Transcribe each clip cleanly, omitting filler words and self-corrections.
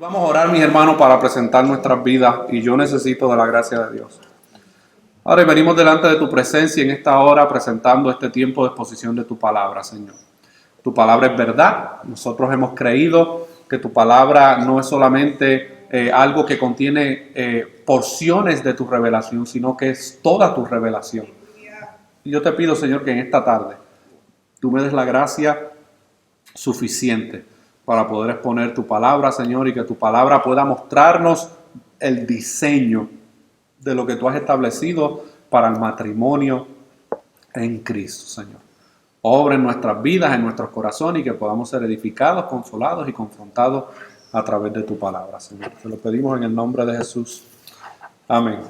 Vamos a orar, mis hermanos, para presentar nuestras vidas, y yo necesito de la gracia de Dios. Ahora venimos delante de tu presencia en esta hora presentando este tiempo de exposición de tu palabra, Señor. Tu palabra es verdad. Nosotros hemos creído que tu palabra no es solamente algo que contiene porciones de tu revelación, sino que es toda tu revelación. Y yo te pido, Señor, que en esta tarde tú me des la gracia suficiente para poder exponer tu palabra, Señor, y que tu palabra pueda mostrarnos el diseño de lo que tú has establecido para el matrimonio en Cristo, Señor. Obra en nuestras vidas, en nuestros corazones, y que podamos ser edificados, consolados y confrontados a través de tu palabra, Señor. Te lo pedimos en el nombre de Jesús. Amén.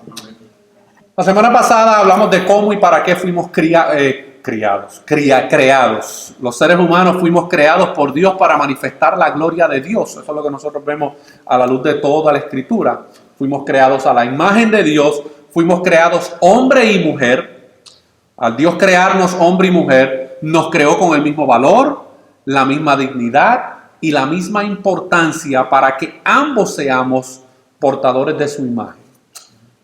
La semana pasada hablamos de cómo y para qué fuimos creados. Los seres humanos fuimos creados por Dios para manifestar la gloria de Dios. Eso es lo que nosotros vemos a la luz de toda la Escritura. Fuimos creados a la imagen de Dios, fuimos creados hombre y mujer. Al Dios crearnos hombre y mujer, nos creó con el mismo valor, la misma dignidad y la misma importancia para que ambos seamos portadores de su imagen.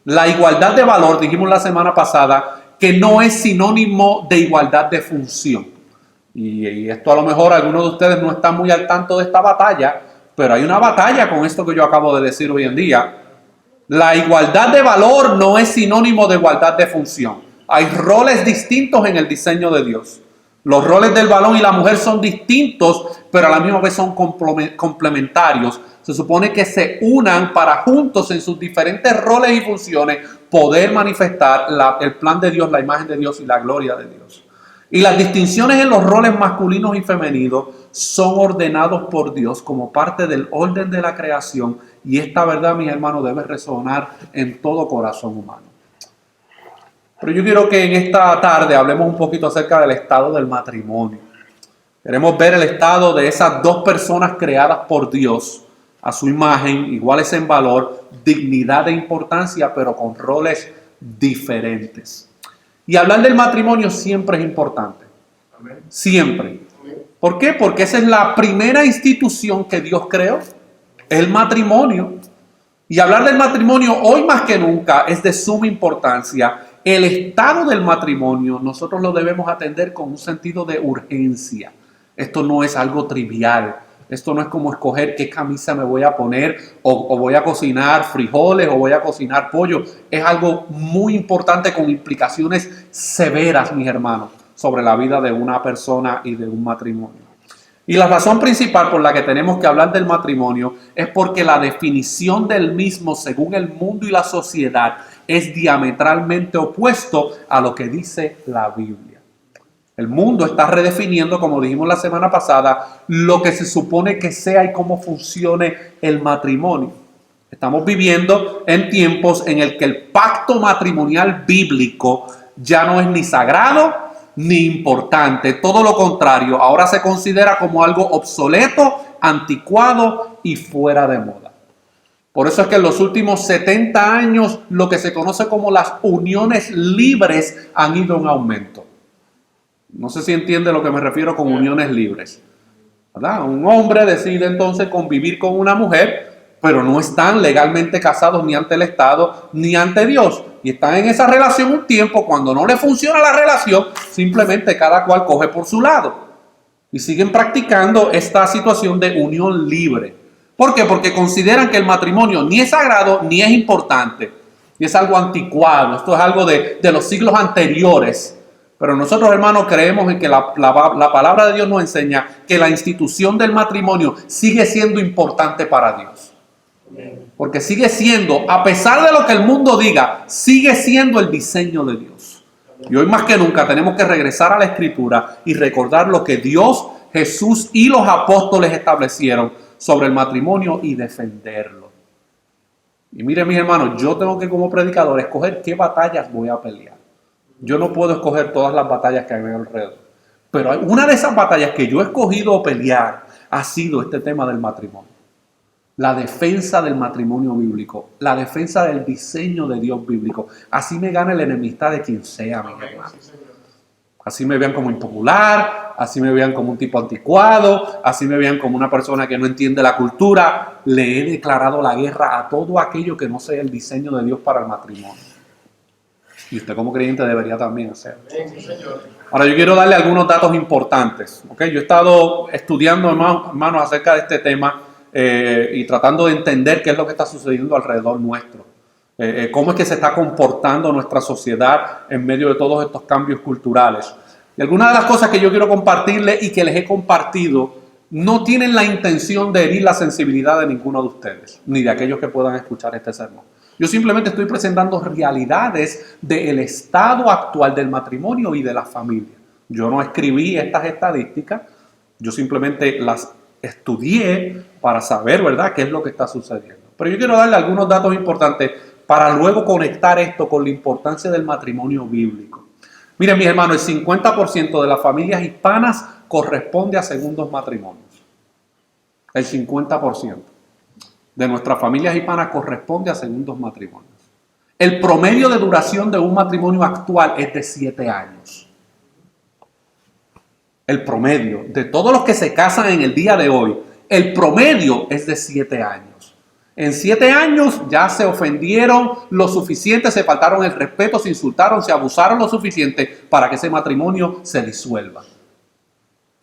La igualdad de valor, dijimos la semana pasada, que no es sinónimo de igualdad de función. Y esto a lo mejor algunos de ustedes no están muy al tanto de esta batalla, pero hay una batalla con esto que yo acabo de decir hoy en día. La igualdad de valor no es sinónimo de igualdad de función. Hay roles distintos en el diseño de Dios. Los roles del varón y la mujer son distintos, pero a la misma vez son complementarios. Se supone que se unan para juntos en sus diferentes roles y funciones poder manifestar el plan de Dios, la imagen de Dios y la gloria de Dios. Y las distinciones en los roles masculinos y femeninos son ordenados por Dios como parte del orden de la creación. Y esta verdad, mis hermanos, debe resonar en todo corazón humano. Pero yo quiero que en esta tarde hablemos un poquito acerca del estado del matrimonio. Queremos ver el estado de esas dos personas creadas por Dios a su imagen, iguales en valor, dignidad e importancia, pero con roles diferentes. Y hablar del matrimonio siempre es importante. Amén. Siempre. Amén. ¿Por qué? Porque esa es la primera institución que Dios creó, el matrimonio. Y hablar del matrimonio hoy más que nunca es de suma importancia. El estado del matrimonio nosotros lo debemos atender con un sentido de urgencia. Esto no es algo trivial. Esto no es como escoger qué camisa me voy a poner o voy a cocinar frijoles o voy a cocinar pollo. Es algo muy importante con implicaciones severas, mis hermanos, sobre la vida de una persona y de un matrimonio. Y la razón principal por la que tenemos que hablar del matrimonio es porque la definición del mismo, según el mundo y la sociedad, es diametralmente opuesto a lo que dice la Biblia. El mundo está redefiniendo, como dijimos la semana pasada, lo que se supone que sea y cómo funcione el matrimonio. Estamos viviendo en tiempos en el que el pacto matrimonial bíblico ya no es ni sagrado ni importante. Todo lo contrario, ahora se considera como algo obsoleto, anticuado y fuera de moda. Por eso es que en los últimos 70 años lo que se conoce como las uniones libres han ido en aumento. No sé si entiende lo que me refiero con uniones libres, ¿verdad? Un hombre decide entonces convivir con una mujer, pero no están legalmente casados ni ante el Estado ni ante Dios. Y están en esa relación un tiempo. Cuando no le funciona la relación, simplemente cada cual coge por su lado. Y siguen practicando esta situación de unión libre. ¿Por qué? Porque consideran que el matrimonio ni es sagrado ni es importante. Y es algo anticuado. Esto es algo de los siglos anteriores. Pero nosotros, hermanos, creemos en que la palabra de Dios nos enseña que la institución del matrimonio sigue siendo importante para Dios. Porque sigue siendo, a pesar de lo que el mundo diga, sigue siendo el diseño de Dios. Y hoy más que nunca tenemos que regresar a la Escritura y recordar lo que Dios, Jesús y los apóstoles establecieron sobre el matrimonio y defenderlo. Y miren, mis hermanos, yo tengo que como predicador escoger qué batallas voy a pelear. Yo no puedo escoger todas las batallas que hay alrededor. Pero una de esas batallas que yo he escogido pelear ha sido este tema del matrimonio. La defensa del matrimonio bíblico. La defensa del diseño de Dios bíblico. Así me gane la enemistad de quien sea, mi hermano. Así me vean como impopular, así me vean como un tipo anticuado, así me vean como una persona que no entiende la cultura. Le he declarado la guerra a todo aquello que no sea el diseño de Dios para el matrimonio. Y usted como creyente debería también hacerlo. Ahora yo quiero darle algunos datos importantes. ¿Okay? Yo he estado estudiando, hermanos, acerca de este tema y tratando de entender qué es lo que está sucediendo alrededor nuestro. Cómo es que se está comportando nuestra sociedad en medio de todos estos cambios culturales. Y algunas de las cosas que yo quiero compartirles y que les he compartido no tienen la intención de herir la sensibilidad de ninguno de ustedes, ni de aquellos que puedan escuchar este sermón. Yo simplemente estoy presentando realidades del estado actual del matrimonio y de la familia. Yo no escribí estas estadísticas, yo simplemente las estudié para saber, ¿verdad?, qué es lo que está sucediendo. Pero yo quiero darle algunos datos importantes para luego conectar esto con la importancia del matrimonio bíblico. Miren, mis hermanos, el 50% de las familias hispanas corresponde a segundos matrimonios. El 50% de nuestras familias hispanas corresponde a segundos matrimonios. El promedio de duración de un matrimonio actual es de 7 años. El promedio de todos los que se casan en el día de hoy, el promedio es de 7 años. En 7 años ya se ofendieron lo suficiente, se faltaron el respeto, se insultaron, se abusaron lo suficiente para que ese matrimonio se disuelva.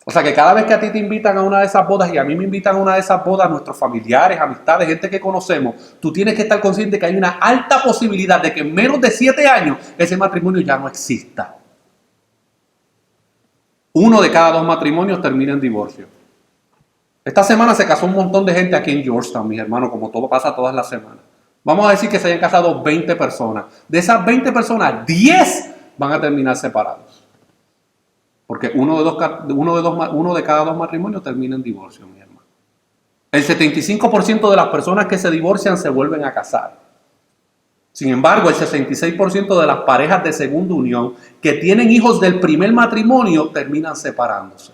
O sea que cada vez que a ti te invitan a una de esas bodas y a mí me invitan a una de esas bodas, nuestros familiares, amistades, gente que conocemos, tú tienes que estar consciente que hay una alta posibilidad de que en menos de 7 años ese matrimonio ya no exista. 1 de cada 2 matrimonios termina en divorcio. Esta semana se casó un montón de gente aquí en Georgetown, mis hermanos, como todo pasa todas las semanas. Vamos a decir que se hayan casado 20 personas. De esas 20 personas, 10 van a terminar separados. Porque uno de cada 2 matrimonios termina en divorcio, mi hermano. El 75% de las personas que se divorcian se vuelven a casar. Sin embargo, el 66% de las parejas de segunda unión que tienen hijos del primer matrimonio terminan separándose.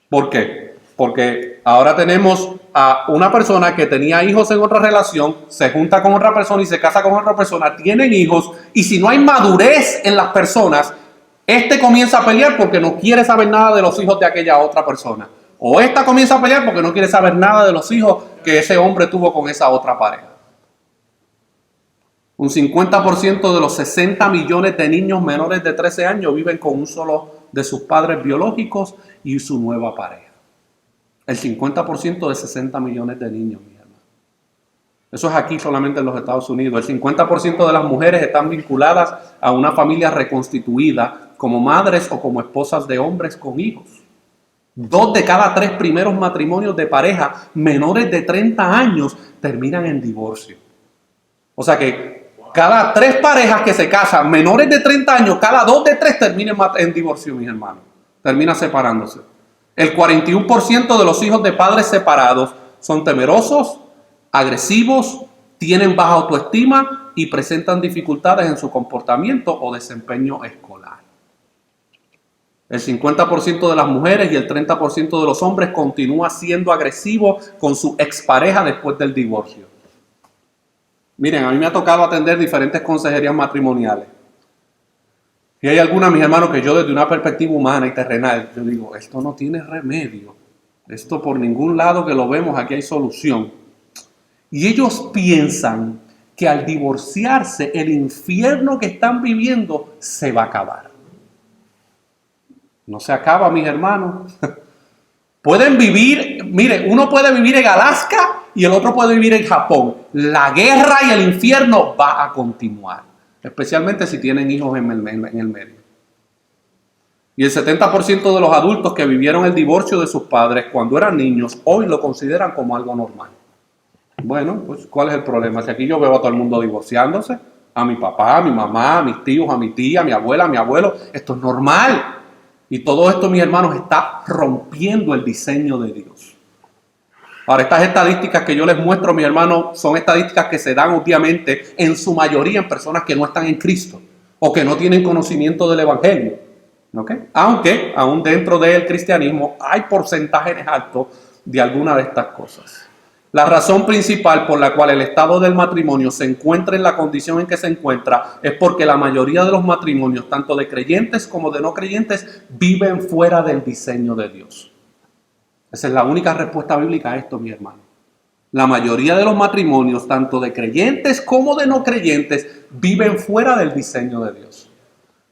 ¿Por qué? Porque ahora tenemos a una persona que tenía hijos en otra relación, se junta con otra persona y se casa con otra persona, tienen hijos, y si no hay madurez en las personas, este comienza a pelear porque no quiere saber nada de los hijos de aquella otra persona. O esta comienza a pelear porque no quiere saber nada de los hijos que ese hombre tuvo con esa otra pareja. Un 50% de los 60 millones de niños menores de 13 años viven con un solo de sus padres biológicos y su nueva pareja. El 50% de 60 millones de niños, mi hermano. Eso es aquí solamente en los Estados Unidos. El 50% de las mujeres están vinculadas a una familia reconstituida como madres o como esposas de hombres con hijos. 2 de cada 3 primeros matrimonios de pareja menores de 30 años terminan en divorcio. O sea que cada 3 parejas que se casan menores de 30 años, cada 2 de 3 terminan en divorcio, mis hermanos. Termina separándose. El 41% de los hijos de padres separados son temerosos, agresivos, tienen baja autoestima y presentan dificultades en su comportamiento o desempeño escolar. El 50% de las mujeres y el 30% de los hombres continúa siendo agresivo con su expareja después del divorcio. Miren, a mí me ha tocado atender diferentes consejerías matrimoniales. Y hay algunas, mis hermanos, que yo desde una perspectiva humana y terrenal, yo digo, esto no tiene remedio. Esto por ningún lado que lo vemos, aquí hay solución. Y ellos piensan que al divorciarse, el infierno que están viviendo se va a acabar. No se acaba, mis hermanos. Pueden vivir, mire, uno puede vivir en Alaska y el otro puede vivir en Japón. La guerra y el infierno va a continuar. Especialmente si tienen hijos en el medio. Y el 70% de los adultos que vivieron el divorcio de sus padres cuando eran niños, hoy lo consideran como algo normal. Bueno, pues ¿cuál es el problema? Si aquí yo veo a todo el mundo divorciándose, a mi papá, a mi mamá, a mis tíos, a mi tía, a mi abuela, a mi abuelo, esto es normal. Y todo esto, mis hermanos, está rompiendo el diseño de Dios. Ahora, estas estadísticas que yo les muestro, mis hermanos, son estadísticas que se dan obviamente en su mayoría en personas que no están en Cristo o que no tienen conocimiento del Evangelio. ¿Okay? Aunque, aún dentro del cristianismo, hay porcentajes altos de alguna de estas cosas. La razón principal por la cual el estado del matrimonio se encuentra en la condición en que se encuentra es porque la mayoría de los matrimonios, tanto de creyentes como de no creyentes, viven fuera del diseño de Dios. Esa es la única respuesta bíblica a esto, mi hermano. La mayoría de los matrimonios, tanto de creyentes como de no creyentes, viven fuera del diseño de Dios.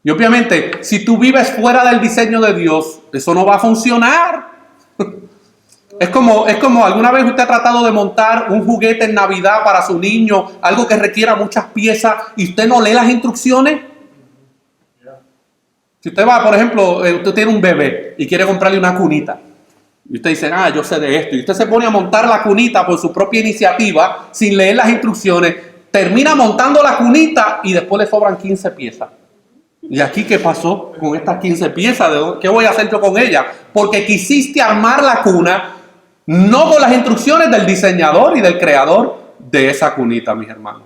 Y obviamente, si tú vives fuera del diseño de Dios, eso no va a funcionar. Es como alguna vez usted ha tratado de montar un juguete en Navidad para su niño, algo que requiera muchas piezas, y usted no lee las instrucciones. Si usted va, por ejemplo, usted tiene un bebé y quiere comprarle una cunita, y usted dice, yo sé de esto, y usted se pone a montar la cunita por su propia iniciativa, sin leer las instrucciones, termina montando la cunita y después le sobran 15 piezas. ¿Y aquí qué pasó con estas 15 piezas? ¿Qué voy a hacer yo con ellas? Porque quisiste armar la cuna no con las instrucciones del diseñador y del creador de esa cunita, mis hermanos.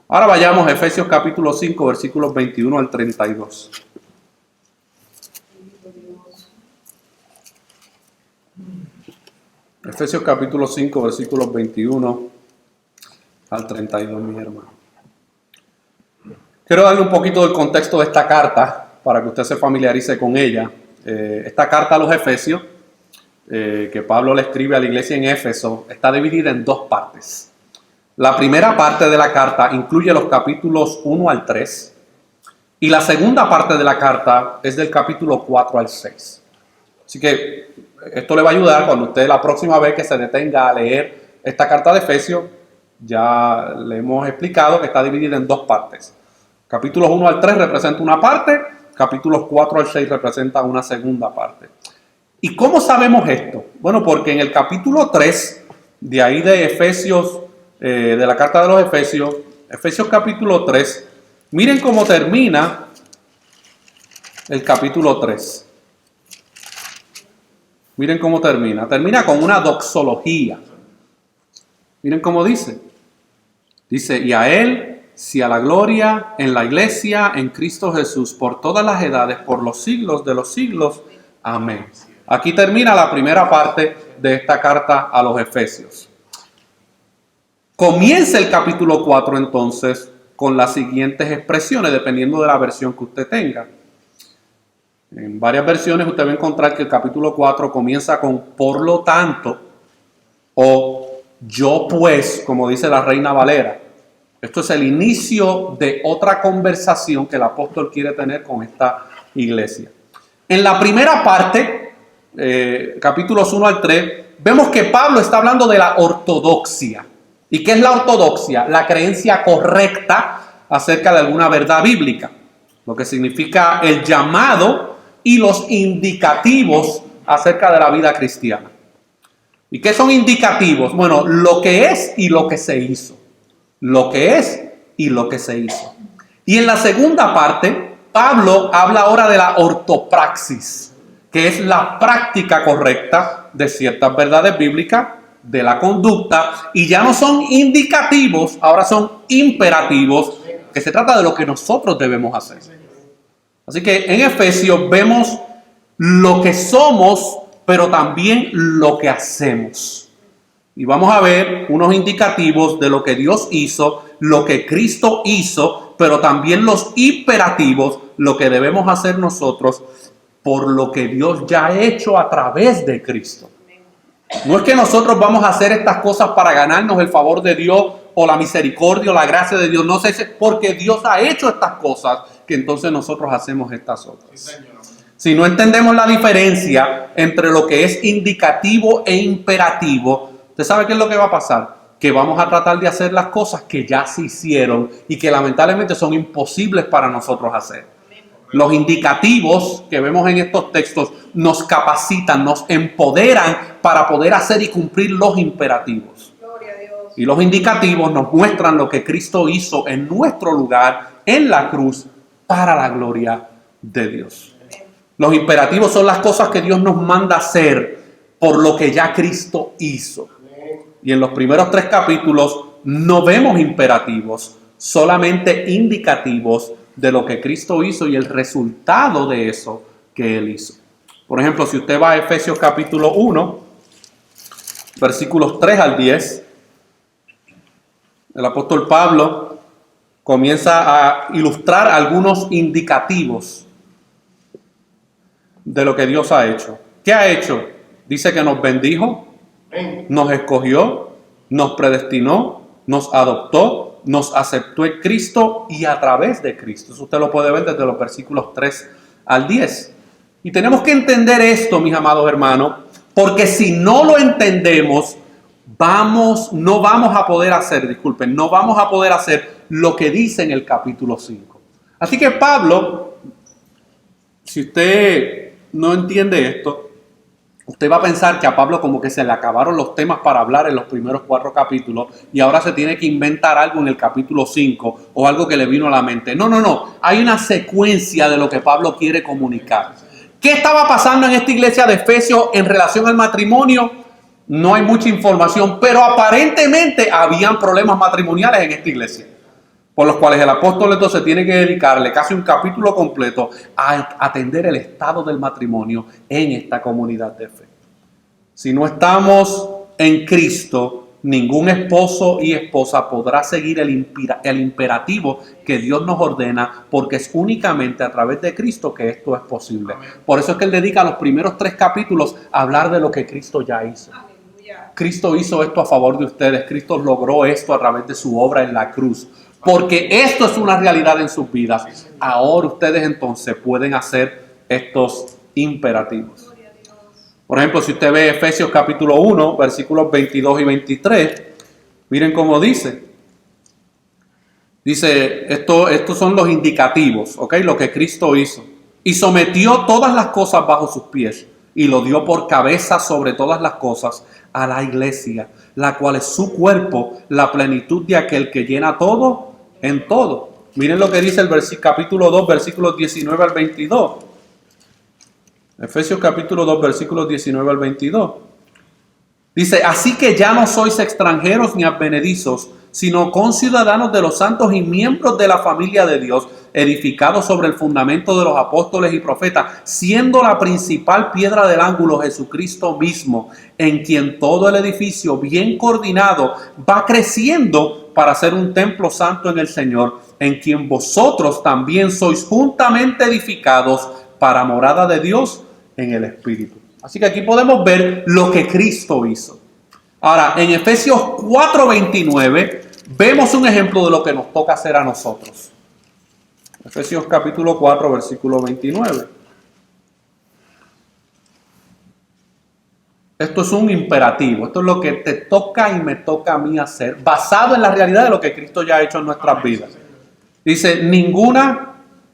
Ahora vayamos a Efesios capítulo 5, versículos 21 al 32. Efesios capítulo 5, versículos 21 al 32, mis hermanos. Quiero darle un poquito del contexto de esta carta para que usted se familiarice con ella. Esta carta a los Efesios, que Pablo le escribe a la iglesia en Éfeso, está dividida en dos partes. La primera parte de la carta incluye los capítulos 1 al 3 y la segunda parte de la carta es del capítulo 4 al 6. Así que esto le va a ayudar cuando usted la próxima vez que se detenga a leer esta carta de Efesios, ya le hemos explicado que está dividida en dos partes. Capítulos 1 al 3 representa una parte, capítulos 4 al 6 representa una segunda parte. ¿Y cómo sabemos esto? Bueno, porque en el capítulo 3, de ahí de Efesios, de la carta de los Efesios, Efesios capítulo 3, miren cómo termina el capítulo 3. Miren cómo termina. Termina con una doxología. Miren cómo dice. Dice, y a él sea la gloria en la iglesia, en Cristo Jesús, por todas las edades, por los siglos de los siglos. Amén. Aquí termina la primera parte de esta carta a los Efesios. Comienza el capítulo 4 entonces con las siguientes expresiones, dependiendo de la versión que usted tenga. En varias versiones usted va a encontrar que el capítulo 4 comienza con por lo tanto, o yo pues, como dice la Reina Valera. Esto es el inicio de otra conversación que el apóstol quiere tener con esta iglesia. En la primera parte, capítulos 1 al 3, vemos que Pablo está hablando de la ortodoxia. ¿Y qué es la ortodoxia? La creencia correcta acerca de alguna verdad bíblica. Lo que significa el llamado y los indicativos acerca de la vida cristiana. ¿Y qué son indicativos? Bueno, lo que es y lo que se hizo. Lo que es y lo que se hizo. Y en la segunda parte, Pablo habla ahora de la ortopraxis, que es la práctica correcta de ciertas verdades bíblicas, de la conducta, y ya no son indicativos, ahora son imperativos, que se trata de lo que nosotros debemos hacer. Así que en Efesios vemos lo que somos, pero también lo que hacemos. Y vamos a ver unos indicativos de lo que Dios hizo, lo que Cristo hizo, pero también los imperativos, lo que debemos hacer nosotros por lo que Dios ya ha hecho a través de Cristo. No es que nosotros vamos a hacer estas cosas para ganarnos el favor de Dios o la misericordia o la gracia de Dios. No sé, porque Dios ha hecho estas cosas que entonces nosotros hacemos estas otras. Si no entendemos la diferencia entre lo que es indicativo e imperativo, ¿usted sabe qué es lo que va a pasar? Que vamos a tratar de hacer las cosas que ya se hicieron y que lamentablemente son imposibles para nosotros hacer. Los indicativos que vemos en estos textos nos capacitan, nos empoderan para poder hacer y cumplir los imperativos. Gloria a Dios. Y los indicativos nos muestran lo que Cristo hizo en nuestro lugar, en la cruz, para la gloria de Dios. Los imperativos son las cosas que Dios nos manda hacer por lo que ya Cristo hizo. Y en los primeros 3 capítulos no vemos imperativos, solamente indicativos de lo que Cristo hizo y el resultado de eso que Él hizo. Por ejemplo, si usted va a Efesios capítulo 1, versículos 3 al 10, el apóstol Pablo comienza a ilustrar algunos indicativos de lo que Dios ha hecho. ¿Qué ha hecho? Dice que nos bendijo, nos escogió, nos predestinó, nos adoptó, nos aceptó en Cristo y a través de Cristo. Eso usted lo puede ver desde los versículos 3 al 10. Y tenemos que entender esto, mis amados hermanos, porque si no lo entendemos, no vamos a poder hacer lo que dice en el capítulo 5. Así que Pablo, si usted no entiende esto, usted va a pensar que a Pablo como que se le acabaron los temas para hablar en los primeros 4 capítulos y ahora se tiene que inventar algo en el capítulo 5 o algo que le vino a la mente. No. Hay una secuencia de lo que Pablo quiere comunicar. ¿Qué estaba pasando en esta iglesia de Efesios en relación al matrimonio? No hay mucha información, pero aparentemente habían problemas matrimoniales en esta iglesia, por los cuales el apóstol entonces tiene que dedicarle casi un capítulo completo a atender el estado del matrimonio en esta comunidad de fe. Si no estamos en Cristo, ningún esposo y esposa podrá seguir el imperativo que Dios nos ordena, porque es únicamente a través de Cristo que esto es posible. Por eso es que él dedica los primeros 3 capítulos a hablar de lo que Cristo ya hizo. Cristo hizo esto a favor de ustedes. Cristo logró esto a través de su obra en la cruz. Porque esto es una realidad en sus vidas. Ahora ustedes entonces pueden hacer estos imperativos. Por ejemplo, si usted ve Efesios capítulo 1, versículos 22 y 23, miren cómo dice. Dice, estos son los indicativos, ¿ok? Lo que Cristo hizo. Y sometió todas las cosas bajo sus pies y lo dio por cabeza sobre todas las cosas a la iglesia, la cual es su cuerpo, la plenitud de aquel que llena todo en todo. Miren lo que dice el capítulo 2, versículos 19 al 22. Efesios capítulo 2, versículos 19 al 22. Dice, así que ya no sois extranjeros ni advenedizos, sino conciudadanos de los santos y miembros de la familia de Dios, edificados sobre el fundamento de los apóstoles y profetas, siendo la principal piedra del ángulo Jesucristo mismo, en quien todo el edificio bien coordinado va creciendo para ser un templo santo en el Señor, en quien vosotros también sois juntamente edificados para morada de Dios en el Espíritu. Así que aquí podemos ver lo que Cristo hizo. Ahora, en Efesios 4:29 vemos un ejemplo de lo que nos toca hacer a nosotros. Efesios capítulo 4, versículo 29. Esto es un imperativo. Esto es lo que te toca y me toca a mí hacer, basado en la realidad de lo que Cristo ya ha hecho en nuestras vidas. Dice, ninguna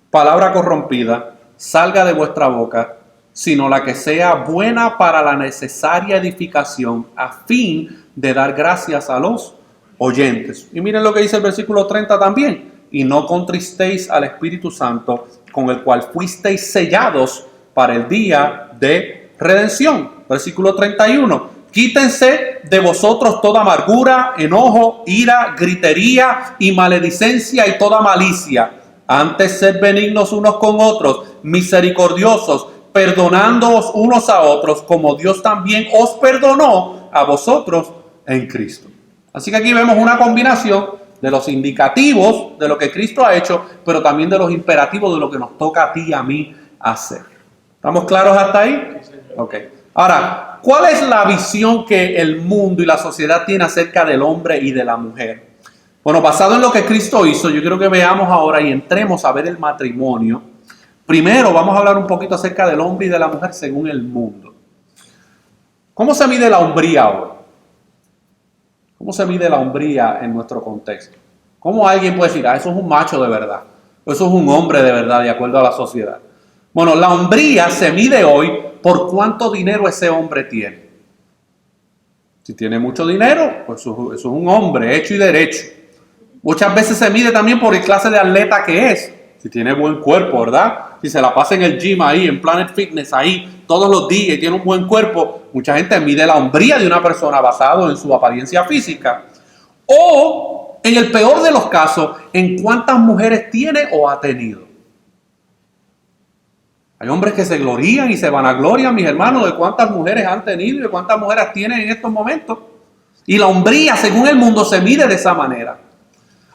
palabra corrompida salga de vuestra boca, sino la que sea buena para la necesaria edificación, a fin de dar gracias a los oyentes. Y miren lo que dice el versículo 30 también. Y no contristéis al Espíritu Santo, con el cual fuisteis sellados para el día de redención. Versículo 31. Quítense de vosotros toda amargura, enojo, ira, gritería y maledicencia y toda malicia. Antes sed benignos unos con otros, misericordiosos, perdonándoos unos a otros, como Dios también os perdonó a vosotros en Cristo. Así que aquí vemos una combinación de los indicativos de lo que Cristo ha hecho, pero también de los imperativos de lo que nos toca a ti y a mí hacer. ¿Estamos claros hasta ahí? Ok. Ahora, ¿cuál es la visión que el mundo y la sociedad tiene acerca del hombre y de la mujer? Bueno, basado en lo que Cristo hizo, yo quiero que veamos ahora y entremos a ver el matrimonio. Primero vamos a hablar un poquito acerca del hombre y de la mujer según el mundo. ¿Cómo se mide la hombría ahora? ¿Cómo se mide la hombría en nuestro contexto? ¿Cómo alguien puede decir, eso es un macho de verdad? Eso es un hombre de verdad, de acuerdo a la sociedad. Bueno, la hombría se mide hoy por cuánto dinero ese hombre tiene. Si tiene mucho dinero, pues eso es un hombre hecho y derecho. Muchas veces se mide también por el clase de atleta que es. Si tiene buen cuerpo, ¿verdad? Si se la pasa en el gym ahí, en Planet Fitness ahí, todos los días y tiene un buen cuerpo, mucha gente mide la hombría de una persona basado en su apariencia física. O, en el peor de los casos, en cuántas mujeres tiene o ha tenido. Hay hombres que se glorían y se vanaglorian, mis hermanos, de cuántas mujeres han tenido y de cuántas mujeres tienen en estos momentos. Y la hombría, según el mundo, se mide de esa manera.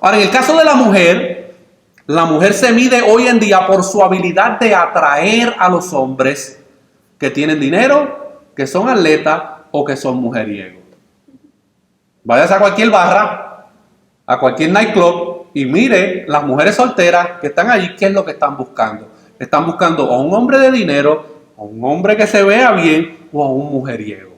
Ahora, en el caso de la mujer se mide hoy en día por su habilidad de atraer a los hombres que tienen dinero, que son atletas o que son mujeriegos. Váyase a cualquier barra, a cualquier nightclub y mire las mujeres solteras que están allí, ¿qué es lo que están buscando? Están buscando a un hombre de dinero, a un hombre que se vea bien o a un mujeriego.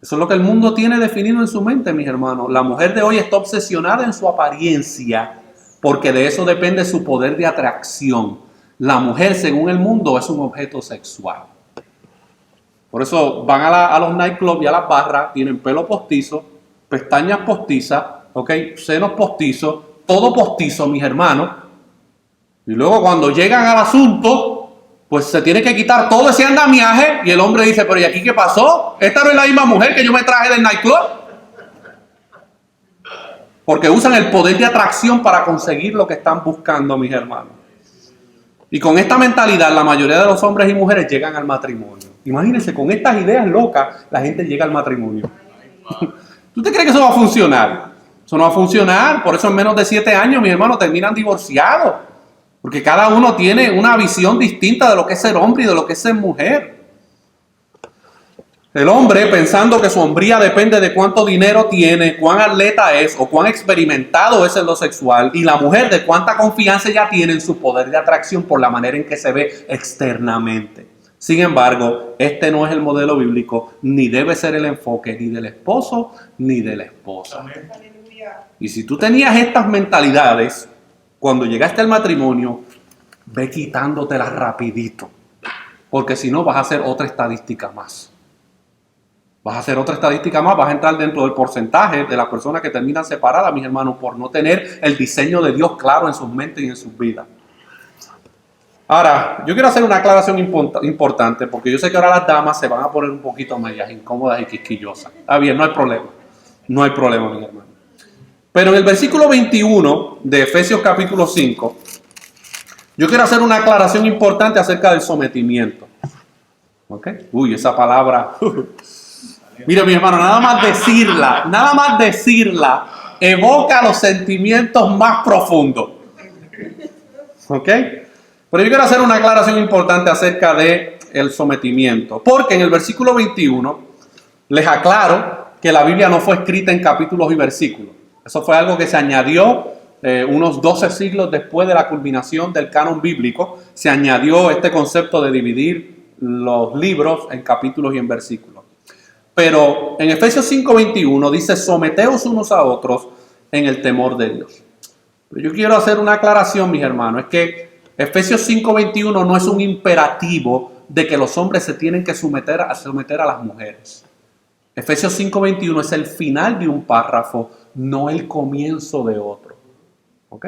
Eso es lo que el mundo tiene definido en su mente, mis hermanos. La mujer de hoy está obsesionada en su apariencia porque de eso depende su poder de atracción. La mujer, según el mundo, es un objeto sexual. Por eso van a los nightclubs y a las barras, tienen pelo postizo, pestañas postizas, senos postizos, todo postizo, mis hermanos. Y luego cuando llegan al asunto, pues se tiene que quitar todo ese andamiaje y el hombre dice, pero ¿y aquí qué pasó? ¿Esta no es la misma mujer que yo me traje del nightclub? Porque usan el poder de atracción para conseguir lo que están buscando, mis hermanos. Y con esta mentalidad, la mayoría de los hombres y mujeres llegan al matrimonio. Imagínense, con estas ideas locas, la gente llega al matrimonio. ¿Tú te crees que eso va a funcionar? Eso no va a funcionar. Por eso en menos de 7 años, mis hermanos, terminan divorciados. Porque cada uno tiene una visión distinta de lo que es ser hombre y de lo que es ser mujer. El hombre, pensando que su hombría depende de cuánto dinero tiene, cuán atleta es o cuán experimentado es en lo sexual, y la mujer de cuánta confianza ella tiene en su poder de atracción por la manera en que se ve externamente. Sin embargo, este no es el modelo bíblico, ni debe ser el enfoque ni del esposo ni de la esposa. Y si tú tenías estas mentalidades, cuando llegaste al matrimonio, ve quitándotelas rapidito, porque si no vas a hacer otra estadística más. Vas a hacer otra estadística más, vas a entrar dentro del porcentaje de las personas que terminan separadas, mis hermanos, por no tener el diseño de Dios claro en sus mentes y en sus vidas. Ahora, yo quiero hacer una aclaración importante, porque yo sé que ahora las damas se van a poner un poquito medias incómodas y quisquillosas. Está bien, no hay problema. No hay problema, mis hermanos. Pero en el versículo 21 de Efesios capítulo 5, yo quiero hacer una aclaración importante acerca del sometimiento. ¿Ok? Uy, esa palabra... Mira, mi hermano, nada más decirla, evoca los sentimientos más profundos. ¿Ok? Pero yo quiero hacer una aclaración importante acerca del sometimiento. Porque en el versículo 21 les aclaro que la Biblia no fue escrita en capítulos y versículos. Eso fue algo que se añadió unos 12 siglos después de la culminación del canon bíblico. Se añadió este concepto de dividir los libros en capítulos y en versículos. Pero en Efesios 5:21 dice, someteos unos a otros en el temor de Dios. Pero yo quiero hacer una aclaración, mis hermanos, es que Efesios 5:21 no es un imperativo de que los hombres se tienen que someter a las mujeres. Efesios 5:21 es el final de un párrafo, no el comienzo de otro. ¿Ok?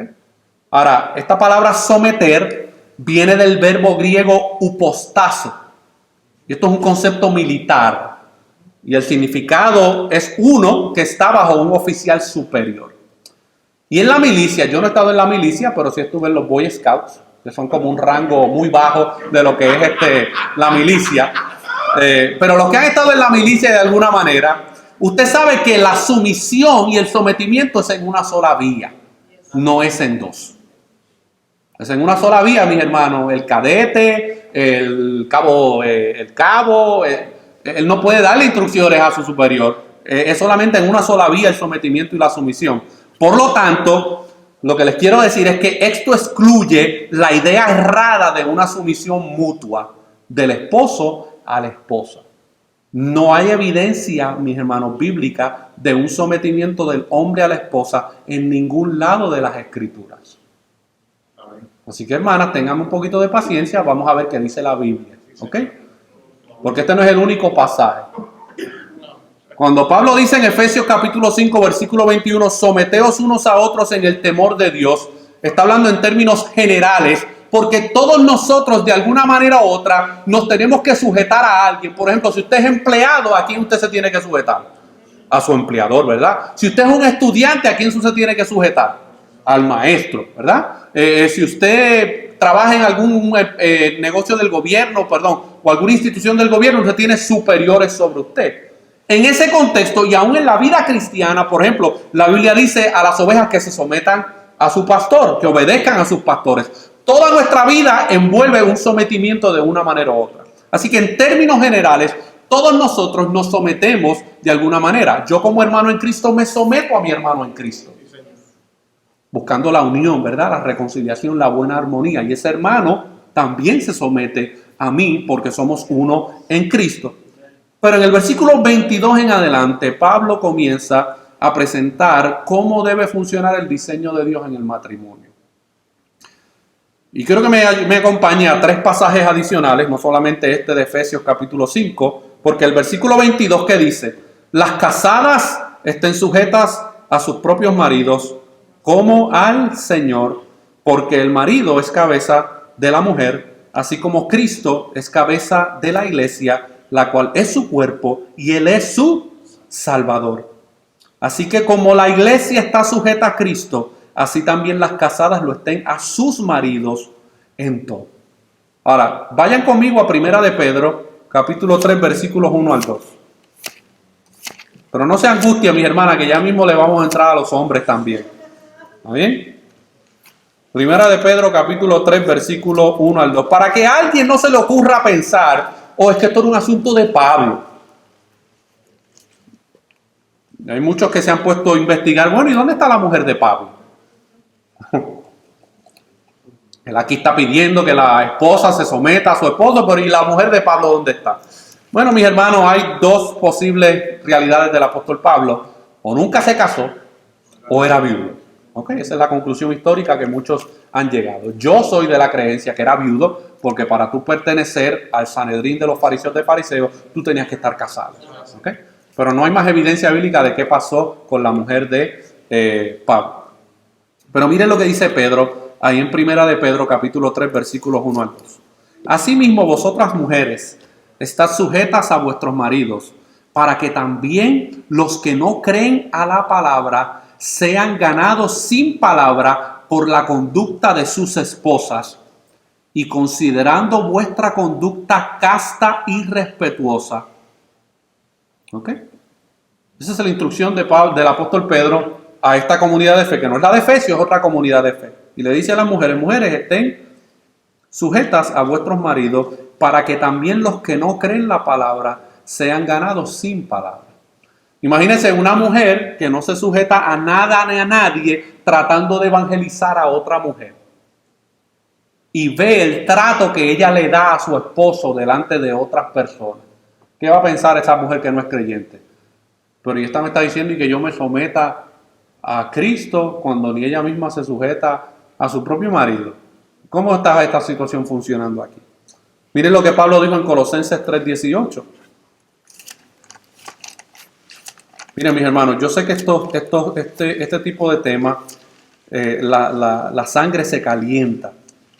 Ahora, esta palabra someter viene del verbo griego upostazo. Y esto es un concepto militar. Y el significado es uno que está bajo un oficial superior. Y en la milicia, yo no he estado en la milicia, pero sí estuve en los Boy Scouts, que son como un rango muy bajo de lo que es la milicia. Pero los que han estado en la milicia de alguna manera, usted sabe que la sumisión y el sometimiento es en una sola vía, no es en dos. Es en una sola vía, mis hermanos. El cadete, el cabo, él no puede darle instrucciones a su superior. Es solamente en una sola vía el sometimiento y la sumisión. Por lo tanto, lo que les quiero decir es que esto excluye la idea errada de una sumisión mutua del esposo a la esposa. No hay evidencia, mis hermanos, bíblica de un sometimiento del hombre a la esposa en ningún lado de las Escrituras. Así que, hermanas, tengamos un poquito de paciencia. Vamos a ver qué dice la Biblia. ¿Ok? Porque este no es el único pasaje. Cuando Pablo dice en Efesios capítulo 5, versículo 21, someteos unos a otros en el temor de Dios, está hablando en términos generales, porque todos nosotros de alguna manera u otra nos tenemos que sujetar a alguien. Por ejemplo, si usted es empleado, ¿a quién usted se tiene que sujetar? A su empleador, ¿verdad? Si usted es un estudiante, ¿a quién usted se tiene que sujetar? Al maestro, ¿verdad? Si usted trabaja en algún negocio del gobierno, o alguna institución del gobierno, usted tiene superiores sobre usted. En ese contexto y aún en la vida cristiana, por ejemplo, la Biblia dice a las ovejas que se sometan a su pastor, que obedezcan a sus pastores. Toda nuestra vida envuelve un sometimiento de una manera u otra. Así que en términos generales, todos nosotros nos sometemos de alguna manera. Yo como hermano en Cristo me someto a mi hermano en Cristo. Buscando la unión, ¿verdad? La reconciliación, la buena armonía. Y ese hermano también se somete a mí porque somos uno en Cristo. Pero en el versículo 22 en adelante, Pablo comienza a presentar cómo debe funcionar el diseño de Dios en el matrimonio. Y quiero que me acompañe a 3 pasajes adicionales, no solamente este de Efesios capítulo 5, porque el versículo 22 que dice, las casadas estén sujetas a sus propios maridos como al Señor, porque el marido es cabeza de la mujer, así como Cristo es cabeza de la iglesia, la cual es su cuerpo y Él es su Salvador. Así que como la iglesia está sujeta a Cristo, así también las casadas lo estén a sus maridos en todo. Ahora, vayan conmigo a Primera de Pedro, capítulo 3, versículos 1 al 2. Pero no se angustia, mis hermanas, que ya mismo le vamos a entrar a los hombres también. ¿Está bien? Primera de Pedro, capítulo 3, versículo 1 al 2. Para que a alguien no se le ocurra pensar, es que esto es un asunto de Pablo. Hay muchos que se han puesto a investigar, bueno, ¿y dónde está la mujer de Pablo? Él aquí está pidiendo que la esposa se someta a su esposo, pero ¿y la mujer de Pablo dónde está? Bueno, mis hermanos, hay 2 posibles realidades del apóstol Pablo. O nunca se casó, o era viudo. ¿Okay? Esa es la conclusión histórica que muchos han llegado. Yo soy de la creencia que era viudo, porque para tú pertenecer al Sanedrín de los fariseos, tú tenías que estar casado. ¿Okay? Pero no hay más evidencia bíblica de qué pasó con la mujer de Pablo. Pero miren lo que dice Pedro, ahí en Primera de Pedro, capítulo 3, versículos 1 al 2. Asimismo, vosotras mujeres, estad sujetas a vuestros maridos, para que también los que no creen a la palabra sean ganados sin palabra por la conducta de sus esposas, y considerando vuestra conducta casta y respetuosa. ¿Ok? Esa es la instrucción del apóstol Pedro a esta comunidad de fe, que no es la de Efesios, es otra comunidad de fe. Y le dice a las mujeres, estén sujetas a vuestros maridos, para que también los que no creen la palabra sean ganados sin palabra. Imagínense una mujer que no se sujeta a nada ni a nadie tratando de evangelizar a otra mujer. Y ve el trato que ella le da a su esposo delante de otras personas. ¿Qué va a pensar esa mujer que no es creyente? Pero esta me está diciendo y que yo me someta a Cristo cuando ni ella misma se sujeta a su propio marido. ¿Cómo está esta situación funcionando aquí? Miren lo que Pablo dijo en Colosenses 3:18. Miren, mis hermanos, yo sé que este tipo de temas, la sangre se calienta.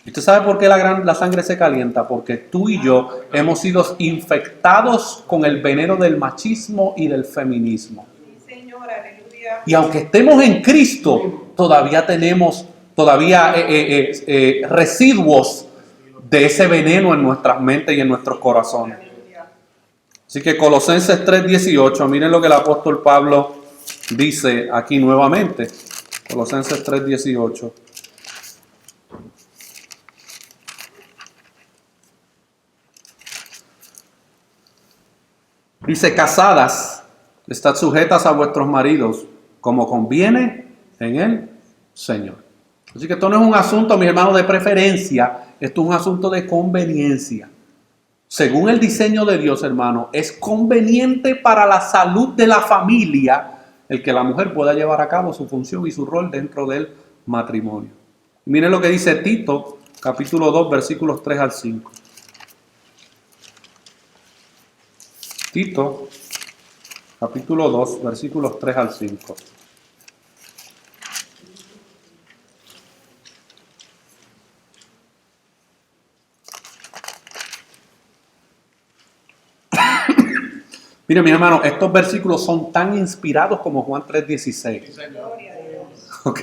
¿Y usted sabe por qué la sangre se calienta? Porque tú y yo hemos sido infectados con el veneno del machismo y del feminismo. Sí, Señor, aleluya. Y aunque estemos en Cristo, todavía tenemos residuos de ese veneno en nuestras mentes y en nuestros corazones. Así que Colosenses 3:18, miren lo que el apóstol Pablo dice aquí nuevamente. Colosenses 3:18. Dice, casadas, estad sujetas a vuestros maridos, como conviene en el Señor. Así que esto no es un asunto, mis hermanos, de preferencia, esto es un asunto de conveniencia. Según el diseño de Dios, hermano, es conveniente para la salud de la familia el que la mujer pueda llevar a cabo su función y su rol dentro del matrimonio. Miren lo que dice Tito, capítulo 2, versículos 3 al 5. Tito, capítulo 2, versículos 3 al 5. Miren, mis hermanos, estos versículos son tan inspirados como Juan 3:16. ¿Ok?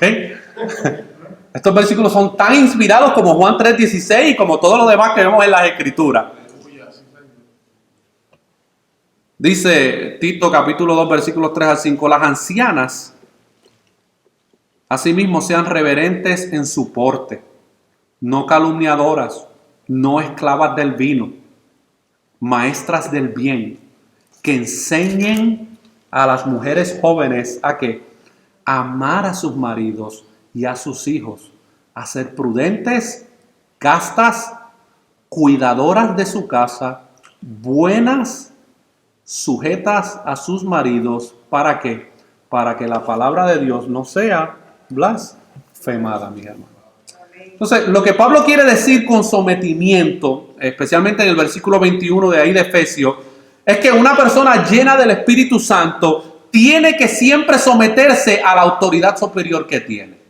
Estos versículos son tan inspirados como Juan 3:16 y como todo lo demás que vemos en las Escrituras. Dice Tito capítulo 2 versículos 3 al 5, las ancianas asimismo sean reverentes en su porte, no calumniadoras, no esclavas del vino, maestras del bien, que enseñen a las mujeres jóvenes a que amar a sus maridos y a sus hijos, a ser prudentes, castas, cuidadoras de su casa, buenas, sujetas a sus maridos. ¿Para qué? Para que la palabra de Dios no sea blasfemada, mi hermano. Entonces, lo que Pablo quiere decir con sometimiento, especialmente en el versículo 21 de ahí de Efesios, es que una persona llena del Espíritu Santo tiene que siempre someterse a la autoridad superior que tiene.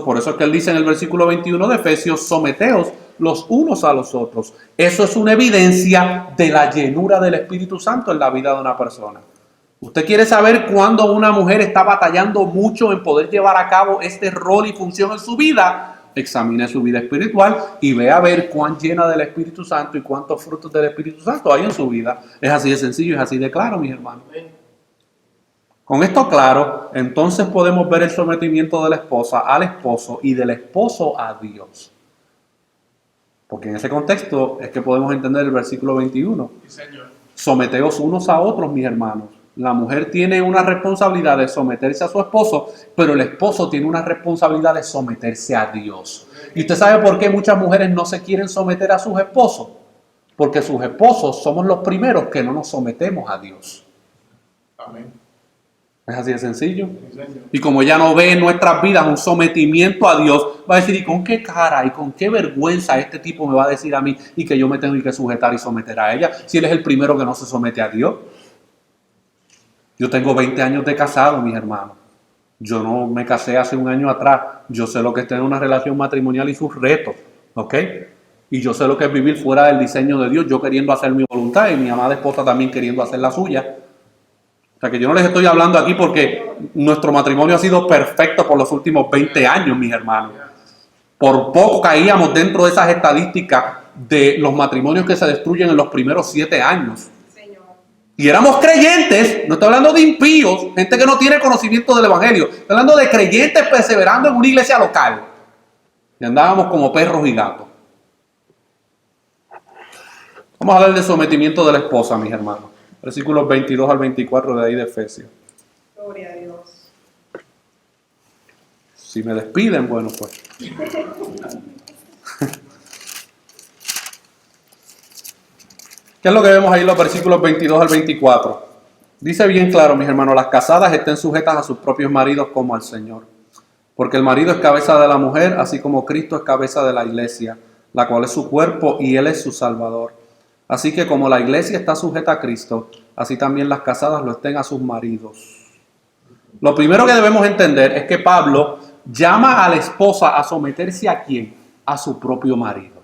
Por eso es que él dice en el versículo 21 de Efesios, someteos los unos a los otros. Eso es una evidencia de la llenura del Espíritu Santo en la vida de una persona. ¿Usted quiere saber cuándo una mujer está batallando mucho en poder llevar a cabo este rol y función en su vida? Examine su vida espiritual y vea a ver cuán llena del Espíritu Santo y cuántos frutos del Espíritu Santo hay en su vida. Es así de sencillo, es así de claro, mis hermanos. Con esto claro, entonces podemos ver el sometimiento de la esposa al esposo y del esposo a Dios. Porque en ese contexto es que podemos entender el versículo 21. Sí, señor. Someteos unos a otros, mis hermanos. La mujer tiene una responsabilidad de someterse a su esposo, pero el esposo tiene una responsabilidad de someterse a Dios. ¿Y usted sabe por qué muchas mujeres no se quieren someter a sus esposos? Porque sus esposos somos los primeros que no nos sometemos a Dios. Amén. Es así de sencillo. Y como ella no ve en nuestras vidas un sometimiento a Dios, va a decir, ¿y con qué cara y con qué vergüenza este tipo me va a decir a mí y que yo me tengo que sujetar y someter a ella? Si él es el primero que no se somete a Dios. Yo tengo 20 años de casado, mis hermanos. Yo no me casé hace un año atrás. Yo sé lo que es tener una relación matrimonial y sus retos, ¿ok? Y yo sé lo que es vivir fuera del diseño de Dios, yo queriendo hacer mi voluntad y mi amada esposa también queriendo hacer la suya. O sea que yo no les estoy hablando aquí porque nuestro matrimonio ha sido perfecto por los últimos 20 años, mis hermanos. Por poco caíamos dentro de esas estadísticas de los matrimonios que se destruyen en los primeros 7 años. Y éramos creyentes, no estoy hablando de impíos, gente que no tiene conocimiento del evangelio. Estoy hablando de creyentes perseverando en una iglesia local. Y andábamos como perros y gatos. Vamos a hablar del sometimiento de la esposa, mis hermanos. Versículos 22 al 24 de ahí de Efesios. Gloria a Dios. Si me despiden, bueno pues. ¿Qué es lo que vemos ahí en los versículos 22 al 24? Dice bien claro, mis hermanos, las casadas estén sujetas a sus propios maridos como al Señor. Porque el marido es cabeza de la mujer, así como Cristo es cabeza de la iglesia, la cual es su cuerpo y Él es su Salvador. Así que como la iglesia está sujeta a Cristo, así también las casadas lo estén a sus maridos. Lo primero que debemos entender es que Pablo llama a la esposa a someterse ¿a quién? A su propio marido.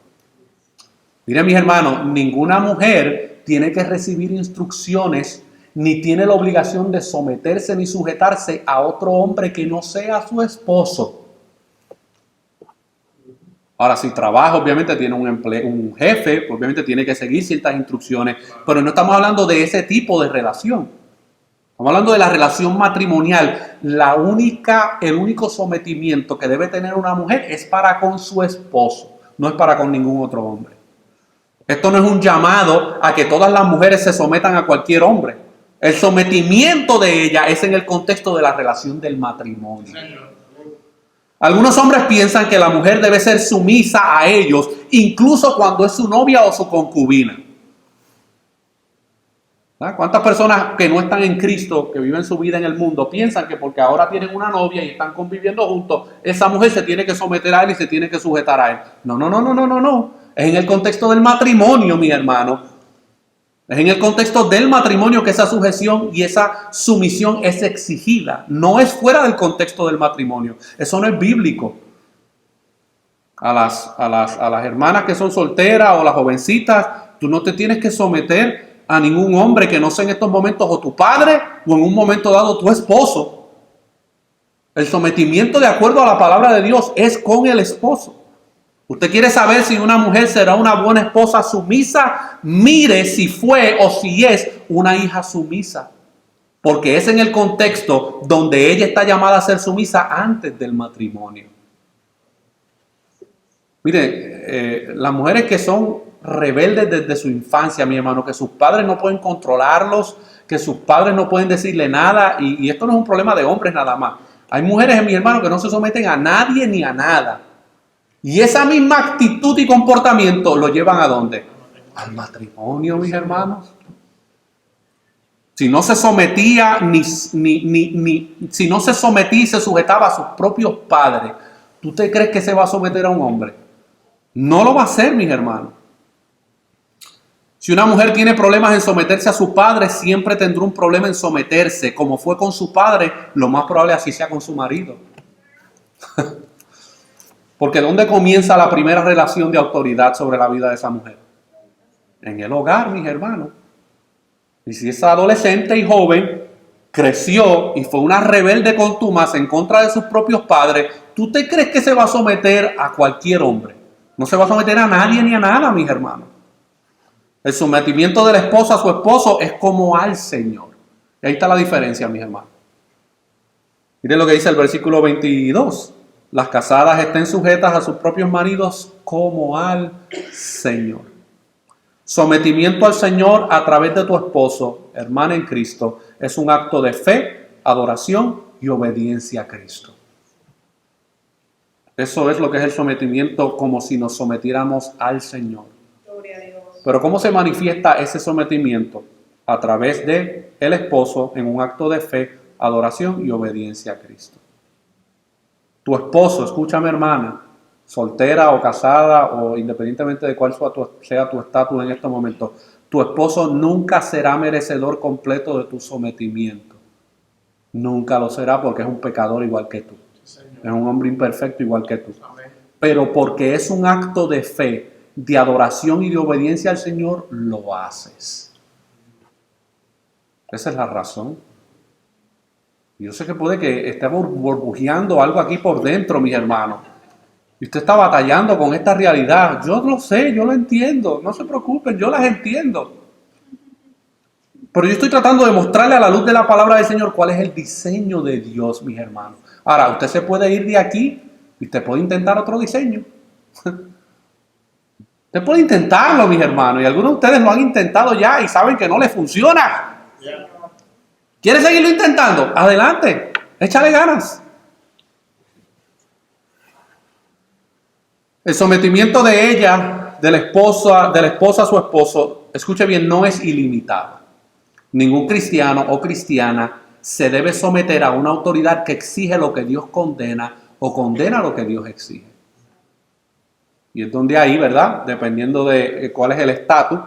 Miren, mis hermanos, ninguna mujer tiene que recibir instrucciones ni tiene la obligación de someterse ni sujetarse a otro hombre que no sea su esposo. Ahora, si trabaja, obviamente tiene un jefe, obviamente tiene que seguir ciertas instrucciones, pero no estamos hablando de ese tipo de relación. Estamos hablando de la relación matrimonial. El único sometimiento que debe tener una mujer es para con su esposo, no es para con ningún otro hombre. Esto no es un llamado a que todas las mujeres se sometan a cualquier hombre. El sometimiento de ella es en el contexto de la relación del matrimonio. Algunos hombres piensan que la mujer debe ser sumisa a ellos, incluso cuando es su novia o su concubina. ¿Cuántas personas que no están en Cristo, que viven su vida en el mundo, piensan que porque ahora tienen una novia y están conviviendo juntos, esa mujer se tiene que someter a él y se tiene que sujetar a él? No. Es en el contexto del matrimonio, mi hermano. Es en el contexto del matrimonio que esa sujeción y esa sumisión es exigida. No es fuera del contexto del matrimonio. Eso no es bíblico. A las hermanas que son solteras o las jovencitas, tú no te tienes que someter a ningún hombre que no sea en estos momentos o tu padre o en un momento dado tu esposo. El sometimiento de acuerdo a la palabra de Dios es con el esposo. Usted quiere saber si una mujer será una buena esposa sumisa, mire si fue o si es una hija sumisa. Porque es en el contexto donde ella está llamada a ser sumisa antes del matrimonio. Mire, las mujeres que son rebeldes desde su infancia, mi hermano, que sus padres no pueden controlarlos, que sus padres no pueden decirle nada, y esto no es un problema de hombres nada más. Hay mujeres, mi hermano, que no se someten a nadie ni a nada. Y esa misma actitud y comportamiento lo llevan ¿a dónde? Al matrimonio, mis hermanos. Si no se sometía si no se sometía y se sujetaba a sus propios padres, ¿tú te crees que se va a someter a un hombre? No lo va a hacer, mis hermanos. Si una mujer tiene problemas en someterse a su padre, siempre tendrá un problema en someterse. Como fue con su padre, lo más probable así sea con su marido. Porque ¿dónde comienza la primera relación de autoridad sobre la vida de esa mujer? En el hogar, mis hermanos. Y si esa adolescente y joven creció y fue una rebelde contumaz en contra de sus propios padres, ¿tú te crees que se va a someter a cualquier hombre? No se va a someter a nadie ni a nada, mis hermanos. El sometimiento de la esposa a su esposo es como al Señor. Y ahí está la diferencia, mis hermanos. Miren lo que dice el versículo 22. Las casadas estén sujetas a sus propios maridos como al Señor. Sometimiento al Señor a través de tu esposo, hermana en Cristo, es un acto de fe, adoración y obediencia a Cristo. Eso es lo que es el sometimiento, como si nos sometiéramos al Señor. Gloria a Dios. Pero ¿cómo se manifiesta ese sometimiento? A través de el esposo en un acto de fe, adoración y obediencia a Cristo. Tu esposo, escúchame hermana, soltera o casada o independientemente de cuál sea tu estatus en estos momentos, tu esposo nunca será merecedor completo de tu sometimiento. Nunca lo será porque es un pecador igual que tú. Es un hombre imperfecto igual que tú. Pero porque es un acto de fe, de adoración y de obediencia al Señor, lo haces. Esa es la razón. Yo sé que puede que esté burbujeando algo aquí por dentro, mis hermanos. Y usted está batallando con esta realidad. Yo lo sé, yo lo entiendo. No se preocupen, yo las entiendo. Pero yo estoy tratando de mostrarle a la luz de la palabra del Señor cuál es el diseño de Dios, mis hermanos. Ahora, usted se puede ir de aquí y usted puede intentar otro diseño. Usted puede intentarlo, mis hermanos. Y algunos de ustedes lo han intentado ya y saben que no les funciona. ¿Quiere seguirlo intentando? Adelante, échale ganas. El sometimiento de ella, de la esposa a su esposo, escuche bien, no es ilimitado. Ningún cristiano o cristiana se debe someter a una autoridad que exige lo que Dios condena o condena lo que Dios exige. Y es donde ahí, ¿verdad? Dependiendo de cuál es el estatus,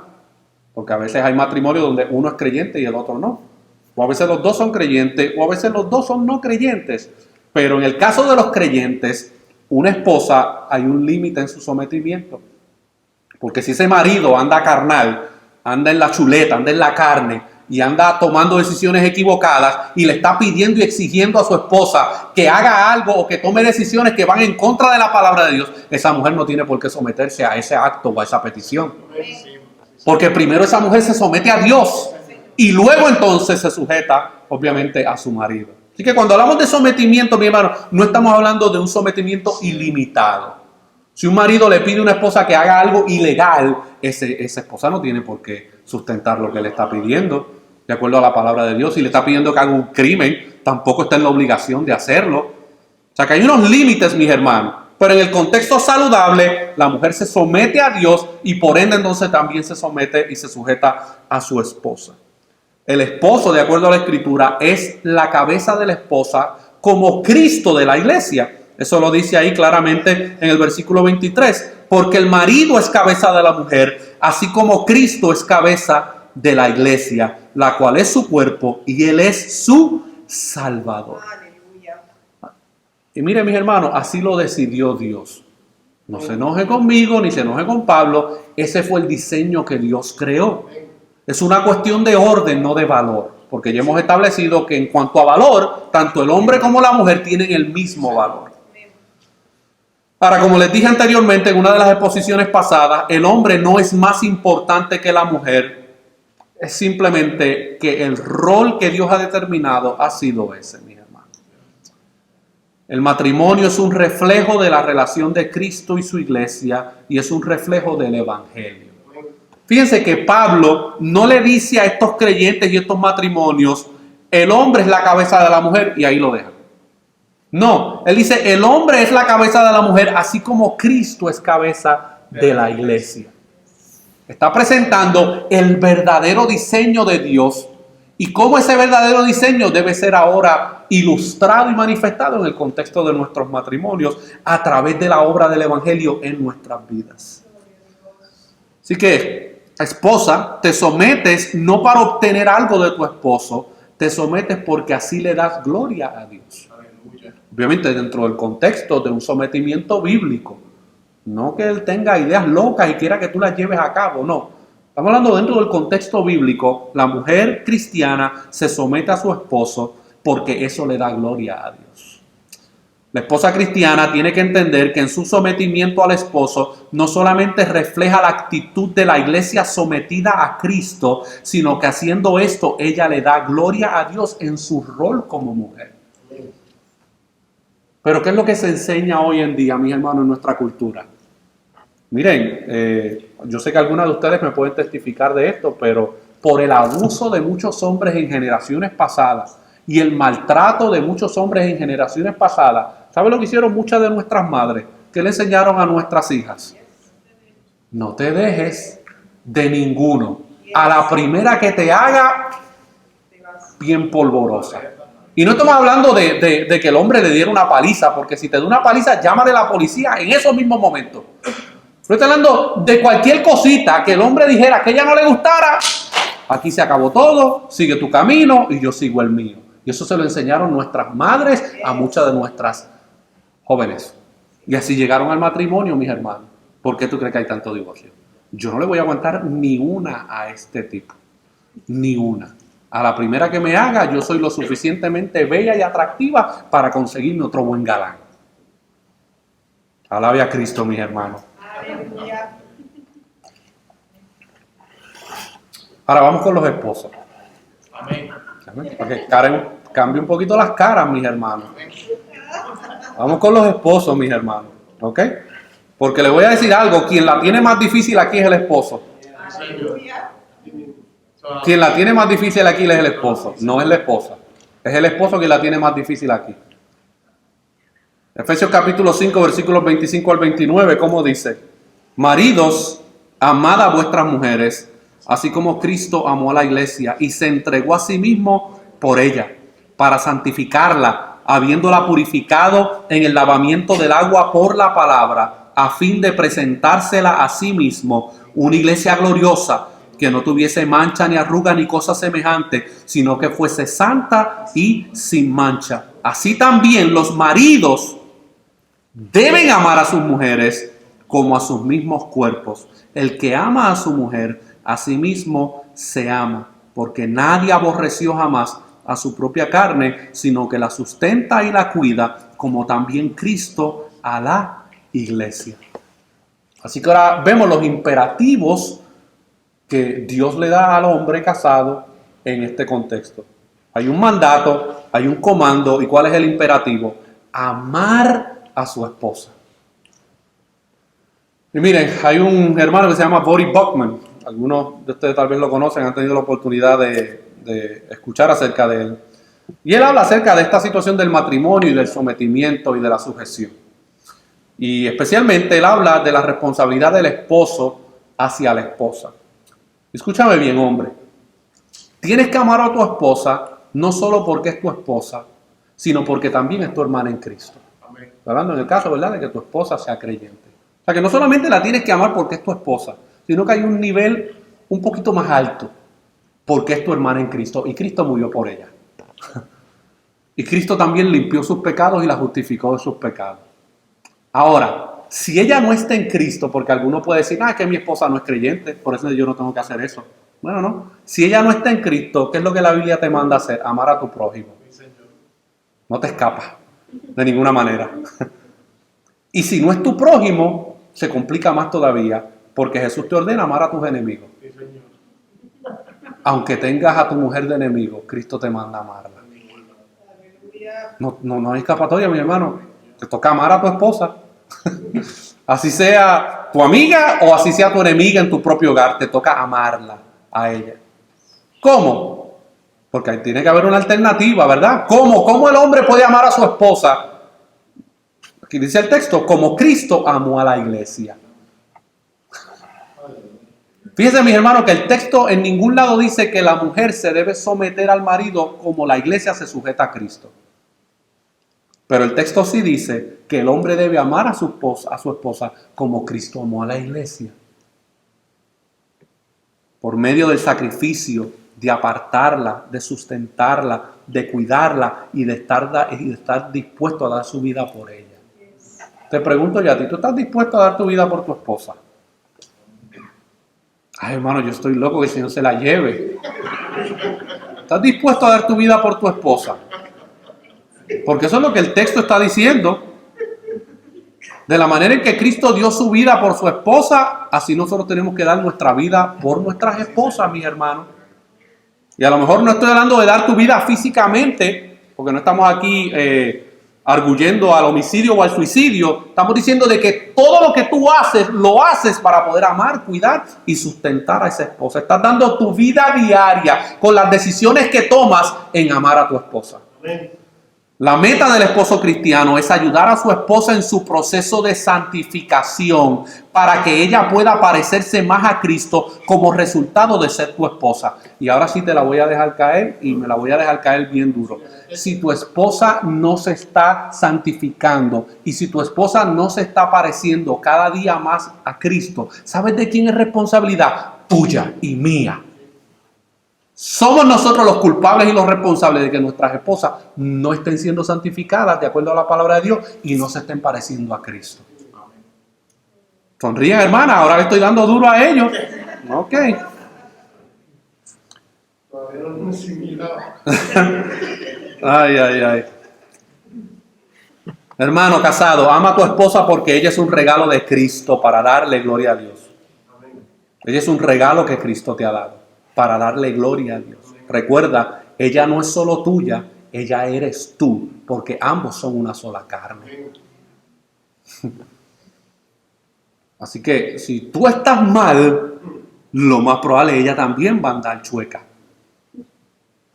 porque a veces hay matrimonios donde uno es creyente y el otro no. O a veces los dos son creyentes, o a veces los dos son no creyentes. Pero en el caso de los creyentes, una esposa, hay un límite en su sometimiento. Porque si ese marido anda carnal, anda en la chuleta, anda en la carne, y anda tomando decisiones equivocadas, y le está pidiendo y exigiendo a su esposa que haga algo o que tome decisiones que van en contra de la palabra de Dios, esa mujer no tiene por qué someterse a ese acto o a esa petición. Porque primero esa mujer se somete a Dios. Y luego entonces se sujeta, obviamente, a su marido. Así que cuando hablamos de sometimiento, mi hermano, no estamos hablando de un sometimiento ilimitado. Si un marido le pide a una esposa que haga algo ilegal, esa esposa no tiene por qué sustentar lo que le está pidiendo, de acuerdo a la palabra de Dios. Si le está pidiendo que haga un crimen, tampoco está en la obligación de hacerlo. O sea que hay unos límites, mis hermanos. Pero en el contexto saludable, la mujer se somete a Dios y por ende entonces también se somete y se sujeta a su esposa. El esposo, de acuerdo a la Escritura, es la cabeza de la esposa como Cristo de la iglesia. Eso lo dice ahí claramente en el versículo 23. Porque el marido es cabeza de la mujer, así como Cristo es cabeza de la iglesia, la cual es su cuerpo y Él es su Salvador. Aleluya. Y mire, mis hermanos, así lo decidió Dios. No se enoje conmigo ni se enoje con Pablo. Ese fue el diseño que Dios creó. Es una cuestión de orden, no de valor. Porque ya hemos establecido que en cuanto a valor, tanto el hombre como la mujer tienen el mismo valor. Ahora, como les dije anteriormente en una de las exposiciones pasadas, el hombre no es más importante que la mujer. Es simplemente que el rol que Dios ha determinado ha sido ese, mis hermanos. El matrimonio es un reflejo de la relación de Cristo y su iglesia y es un reflejo del evangelio. Fíjense que Pablo no le dice a estos creyentes y estos matrimonios, el hombre es la cabeza de la mujer y ahí lo deja. No, él dice, el hombre es la cabeza de la mujer, así como Cristo es cabeza de la iglesia. Está presentando el verdadero diseño de Dios y cómo ese verdadero diseño debe ser ahora ilustrado y manifestado en el contexto de nuestros matrimonios a través de la obra del evangelio en nuestras vidas. Así que, esposa, te sometes no para obtener algo de tu esposo, te sometes porque así le das gloria a Dios. Obviamente dentro del contexto de un sometimiento bíblico. No que él tenga ideas locas y quiera que tú las lleves a cabo, no. Estamos hablando dentro del contexto bíblico. La mujer cristiana se somete a su esposo porque eso le da gloria a Dios. La esposa cristiana tiene que entender que en su sometimiento al esposo no solamente refleja la actitud de la iglesia sometida a Cristo, sino que haciendo esto ella le da gloria a Dios en su rol como mujer. Pero ¿qué es lo que se enseña hoy en día, mis hermanos, en nuestra cultura? Miren, yo sé que algunos de ustedes me pueden testificar de esto, pero por el abuso de muchos hombres en generaciones pasadas y el maltrato de muchos hombres en generaciones pasadas, ¿sabe lo que hicieron muchas de nuestras madres? ¿Qué le enseñaron a nuestras hijas? No te dejes de ninguno. A la primera que te haga, bien polvorosa. Y no estamos hablando de que el hombre le diera una paliza, porque si te da una paliza, llámale a la policía en esos mismos momentos. Pero estoy hablando de cualquier cosita que el hombre dijera que ella no le gustara. Aquí se acabó todo, sigue tu camino y yo sigo el mío. Y eso se lo enseñaron nuestras madres a muchas de nuestras jóvenes. Y así llegaron al matrimonio, mis hermanos. ¿Por qué tú crees que hay tanto divorcio? Yo no le voy a aguantar ni una a este tipo. Ni una. A la primera que me haga, yo soy lo suficientemente bella y atractiva para conseguirme otro buen galán. Alabe a Cristo, mis hermanos. Aleluya. Ahora vamos con los esposos. Amén. Porque cambie un poquito las caras, mis hermanos. Vamos con los esposos, mis hermanos. ¿Ok? Porque le voy a decir algo. Quien la tiene más difícil aquí es el esposo. Aleluya. Quien la tiene más difícil aquí es el esposo, no es la esposa. Es el esposo quien la tiene más difícil aquí. Efesios capítulo 5, versículos 25 al 29, ¿cómo dice? Maridos, amad a vuestras mujeres, así como Cristo amó a la iglesia y se entregó a sí mismo por ella, para santificarla, habiéndola purificado en el lavamiento del agua por la palabra, a fin de presentársela a sí mismo, una iglesia gloriosa, que no tuviese mancha ni arruga ni cosa semejante, sino que fuese santa y sin mancha. Así también los maridos deben amar a sus mujeres como a sus mismos cuerpos. El que ama a su mujer, a sí mismo se ama, porque nadie aborreció jamás a su propia carne, sino que la sustenta y la cuida, como también Cristo a la iglesia. Así que ahora vemos los imperativos que Dios le da al hombre casado en este contexto. Hay un mandato, hay un comando, ¿y cuál es el imperativo? Amar a su esposa. Y miren, hay un hermano que se llama Boris Buckman. Algunos de ustedes tal vez lo conocen, han tenido la oportunidad de escuchar acerca de él. Y él habla acerca de esta situación del matrimonio y del sometimiento y de la sujeción. Y especialmente él habla de la responsabilidad del esposo hacia la esposa. Escúchame bien, hombre. Tienes que amar a tu esposa no solo porque es tu esposa, sino porque también es tu hermana en Cristo. Amén. Hablando en el caso, ¿verdad?, de que tu esposa sea creyente. O sea, que no solamente la tienes que amar porque es tu esposa, sino que hay un nivel un poquito más alto porque es tu hermana en Cristo y Cristo murió por ella. Y Cristo también limpió sus pecados y la justificó de sus pecados. Ahora, si ella no está en Cristo, porque alguno puede decir, es que mi esposa no es creyente, por eso yo no tengo que hacer eso. Bueno, no. Si ella no está en Cristo, ¿qué es lo que la Biblia te manda hacer? Amar a tu prójimo. No te escapas de ninguna manera. Y si no es tu prójimo, se complica más todavía, porque Jesús te ordena amar a tus enemigos. Aunque tengas a tu mujer de enemigo, Cristo te manda a amarla. No hay escapatoria, mi hermano. Te toca amar a tu esposa. Así sea tu amiga o así sea tu enemiga en tu propio hogar, te toca amarla a ella. ¿Cómo? Porque ahí tiene que haber una alternativa, ¿verdad? ¿Cómo el hombre puede amar a su esposa? Aquí dice el texto, como Cristo amó a la iglesia. Fíjense, mis hermanos, que el texto en ningún lado dice que la mujer se debe someter al marido como la iglesia se sujeta a Cristo. Pero el texto sí dice que el hombre debe amar a su esposa como Cristo amó a la iglesia. Por medio del sacrificio, de apartarla, de sustentarla, de cuidarla y de estar dispuesto a dar su vida por ella. Te pregunto ya a ti, ¿tú estás dispuesto a dar tu vida por tu esposa? Ay, hermano, yo estoy loco que el Señor se la lleve. ¿Estás dispuesto a dar tu vida por tu esposa? Porque eso es lo que el texto está diciendo. De la manera en que Cristo dio su vida por su esposa, así nosotros tenemos que dar nuestra vida por nuestras esposas, mis hermanos. Y a lo mejor no estoy hablando de dar tu vida físicamente, porque no estamos aquí arguyendo al homicidio o al suicidio. Estamos diciendo de que todo lo que tú haces, lo haces para poder amar, cuidar y sustentar a esa esposa. Estás dando tu vida diaria con las decisiones que tomas en amar a tu esposa. La meta del esposo cristiano es ayudar a su esposa en su proceso de santificación para que ella pueda parecerse más a Cristo como resultado de ser tu esposa. Y ahora sí te la voy a dejar caer y me la voy a dejar caer bien duro. Si tu esposa no se está santificando y si tu esposa no se está pareciendo cada día más a Cristo, ¿sabes de quién es responsabilidad? Tuya y mía. Somos nosotros los culpables y los responsables de que nuestras esposas no estén siendo santificadas de acuerdo a la palabra de Dios y no se estén pareciendo a Cristo. Sonríen, hermana, ahora le estoy dando duro a ellos. Ok. Ay. Hermano casado, ama a tu esposa porque ella es un regalo de Cristo para darle gloria a Dios. Ella es un regalo que Cristo te ha dado para darle gloria a Dios. Recuerda, ella no es solo tuya, ella eres tú, porque ambos son una sola carne. Así que si tú estás mal, lo más probable es que ella también va a andar chueca.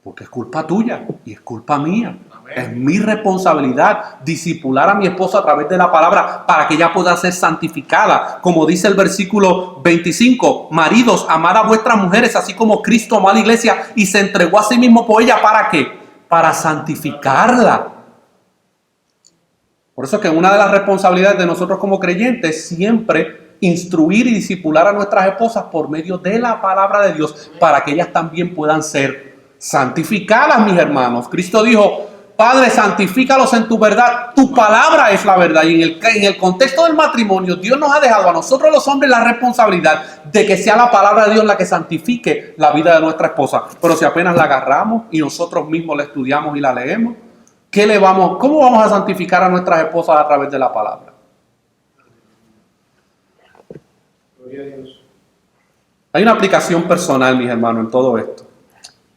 Porque es culpa tuya y es culpa mía. Es mi responsabilidad discipular a mi esposa a través de la palabra para que ella pueda ser santificada. Como dice el versículo 25, maridos, amad a vuestras mujeres así como Cristo amó a la iglesia y se entregó a sí mismo por ella. ¿Para qué? Para santificarla. Por eso es que una de las responsabilidades de nosotros como creyentes es siempre instruir y discipular a nuestras esposas por medio de la palabra de Dios para que ellas también puedan ser santificadas, mis hermanos. Cristo dijo, Padre, santifícalos en tu verdad, tu palabra es la verdad. Y en el contexto del matrimonio, Dios nos ha dejado a nosotros los hombres la responsabilidad de que sea la palabra de Dios la que santifique la vida de nuestra esposa. Pero si apenas la agarramos y nosotros mismos la estudiamos y la leemos, ¿cómo vamos a santificar a nuestras esposas a través de la palabra? Gloria a Dios. Hay una aplicación personal, mis hermanos, en todo esto.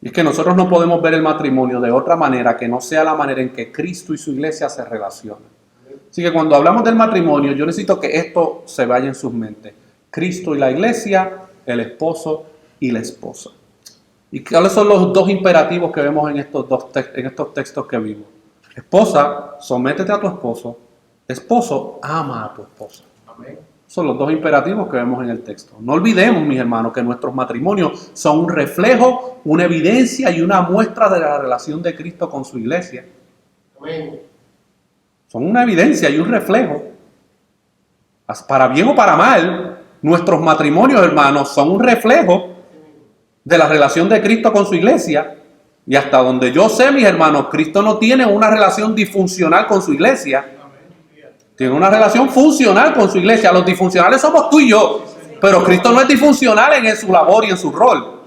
Y es que nosotros no podemos ver el matrimonio de otra manera que no sea la manera en que Cristo y su iglesia se relacionan. Así que cuando hablamos del matrimonio, yo necesito que esto se vaya en sus mentes. Cristo y la iglesia, el esposo y la esposa. ¿Y cuáles son los dos imperativos que vemos en estos textos que vimos? Esposa, sométete a tu esposo. Esposo, ama a tu esposa. Amén. Son los dos imperativos que vemos en el texto. No olvidemos, mis hermanos, que nuestros matrimonios son un reflejo, una evidencia y una muestra de la relación de Cristo con su iglesia. Amén. Son una evidencia y un reflejo. Para bien o para mal, nuestros matrimonios, hermanos, son un reflejo de la relación de Cristo con su iglesia. Y hasta donde yo sé, mis hermanos, Cristo no tiene una relación disfuncional con su iglesia. Tiene una relación funcional con su iglesia. Los disfuncionales somos tú y yo. Pero Cristo no es disfuncional en su labor y en su rol.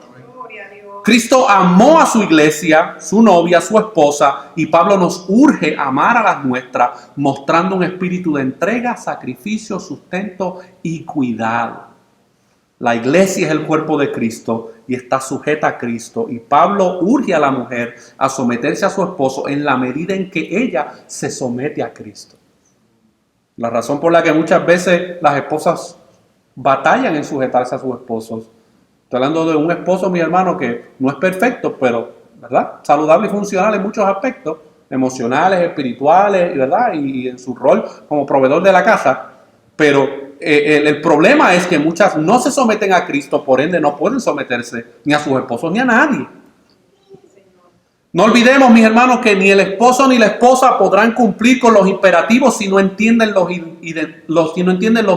Cristo amó a su iglesia, su novia, su esposa, y Pablo nos urge a amar a las nuestras, mostrando un espíritu de entrega, sacrificio, sustento y cuidado. La iglesia es el cuerpo de Cristo y está sujeta a Cristo. Y Pablo urge a la mujer a someterse a su esposo en la medida en que ella se somete a Cristo. La razón por la que muchas veces las esposas batallan en sujetarse a sus esposos. Estoy hablando de un esposo, mi hermano, que no es perfecto, pero, ¿verdad?, saludable y funcional en muchos aspectos, emocionales, espirituales, ¿verdad?, y en su rol como proveedor de la casa. Pero el problema es que muchas no se someten a Cristo, por ende no pueden someterse ni a sus esposos ni a nadie. No olvidemos, mis hermanos, que ni el esposo ni la esposa podrán cumplir con los imperativos si no entienden los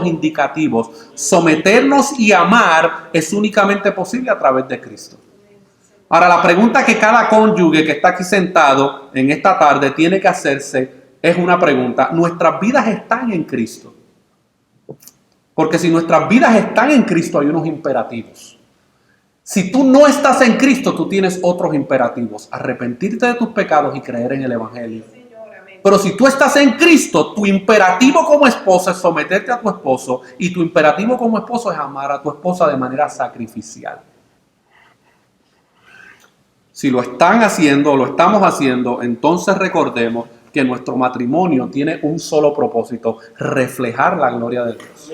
indicativos. Someternos y amar es únicamente posible a través de Cristo. Ahora, la pregunta que cada cónyuge que está aquí sentado en esta tarde tiene que hacerse es una pregunta: ¿nuestras vidas están en Cristo? Porque si nuestras vidas están en Cristo hay unos imperativos. Si tú no estás en Cristo, tú tienes otros imperativos: arrepentirte de tus pecados y creer en el Evangelio. Pero si tú estás en Cristo, tu imperativo como esposa es someterte a tu esposo, y tu imperativo como esposo es amar a tu esposa de manera sacrificial. Si lo están haciendo o lo estamos haciendo, entonces recordemos que nuestro matrimonio tiene un solo propósito: reflejar la gloria de Dios.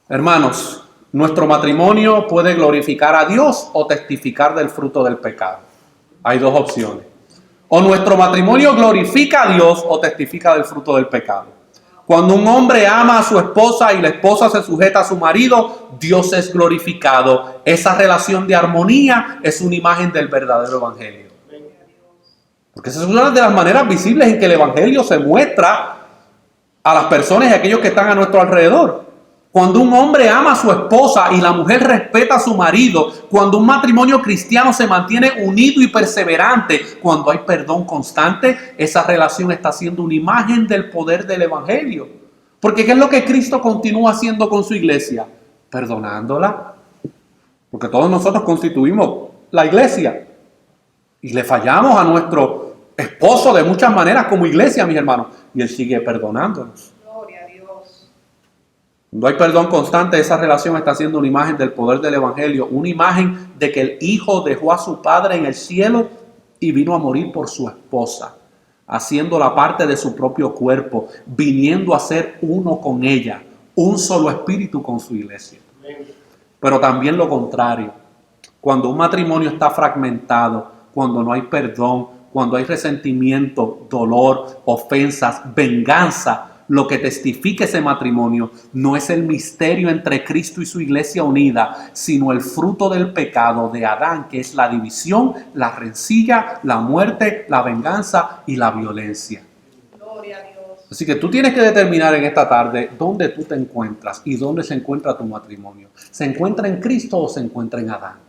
Hermanos, nuestro matrimonio puede glorificar a Dios o testificar del fruto del pecado. Hay dos opciones. O nuestro matrimonio glorifica a Dios o testifica del fruto del pecado. Cuando un hombre ama a su esposa y la esposa se sujeta a su marido, Dios es glorificado. Esa relación de armonía es una imagen del verdadero evangelio. Porque esa es una de las maneras visibles en que el evangelio se muestra a las personas y a aquellos que están a nuestro alrededor. Cuando un hombre ama a su esposa y la mujer respeta a su marido, cuando un matrimonio cristiano se mantiene unido y perseverante, cuando hay perdón constante, esa relación está siendo una imagen del poder del evangelio. Porque ¿qué es lo que Cristo continúa haciendo con su iglesia? Perdonándola. Porque todos nosotros constituimos la iglesia y le fallamos a nuestro esposo de muchas maneras como iglesia, mis hermanos, y Él sigue perdonándonos. Cuando hay perdón constante, esa relación está siendo una imagen del poder del evangelio, una imagen de que el hijo dejó a su padre en el cielo y vino a morir por su esposa, haciéndola parte de su propio cuerpo, viniendo a ser uno con ella, un solo espíritu con su iglesia. Pero también lo contrario: cuando un matrimonio está fragmentado, cuando no hay perdón, cuando hay resentimiento, dolor, ofensas, venganza, lo que testifica ese matrimonio no es el misterio entre Cristo y su iglesia unida, sino el fruto del pecado de Adán, que es la división, la rencilla, la muerte, la venganza y la violencia. Gloria a Dios. Así que tú tienes que determinar en esta tarde dónde tú te encuentras y dónde se encuentra tu matrimonio. ¿Se encuentra en Cristo o se encuentra en Adán?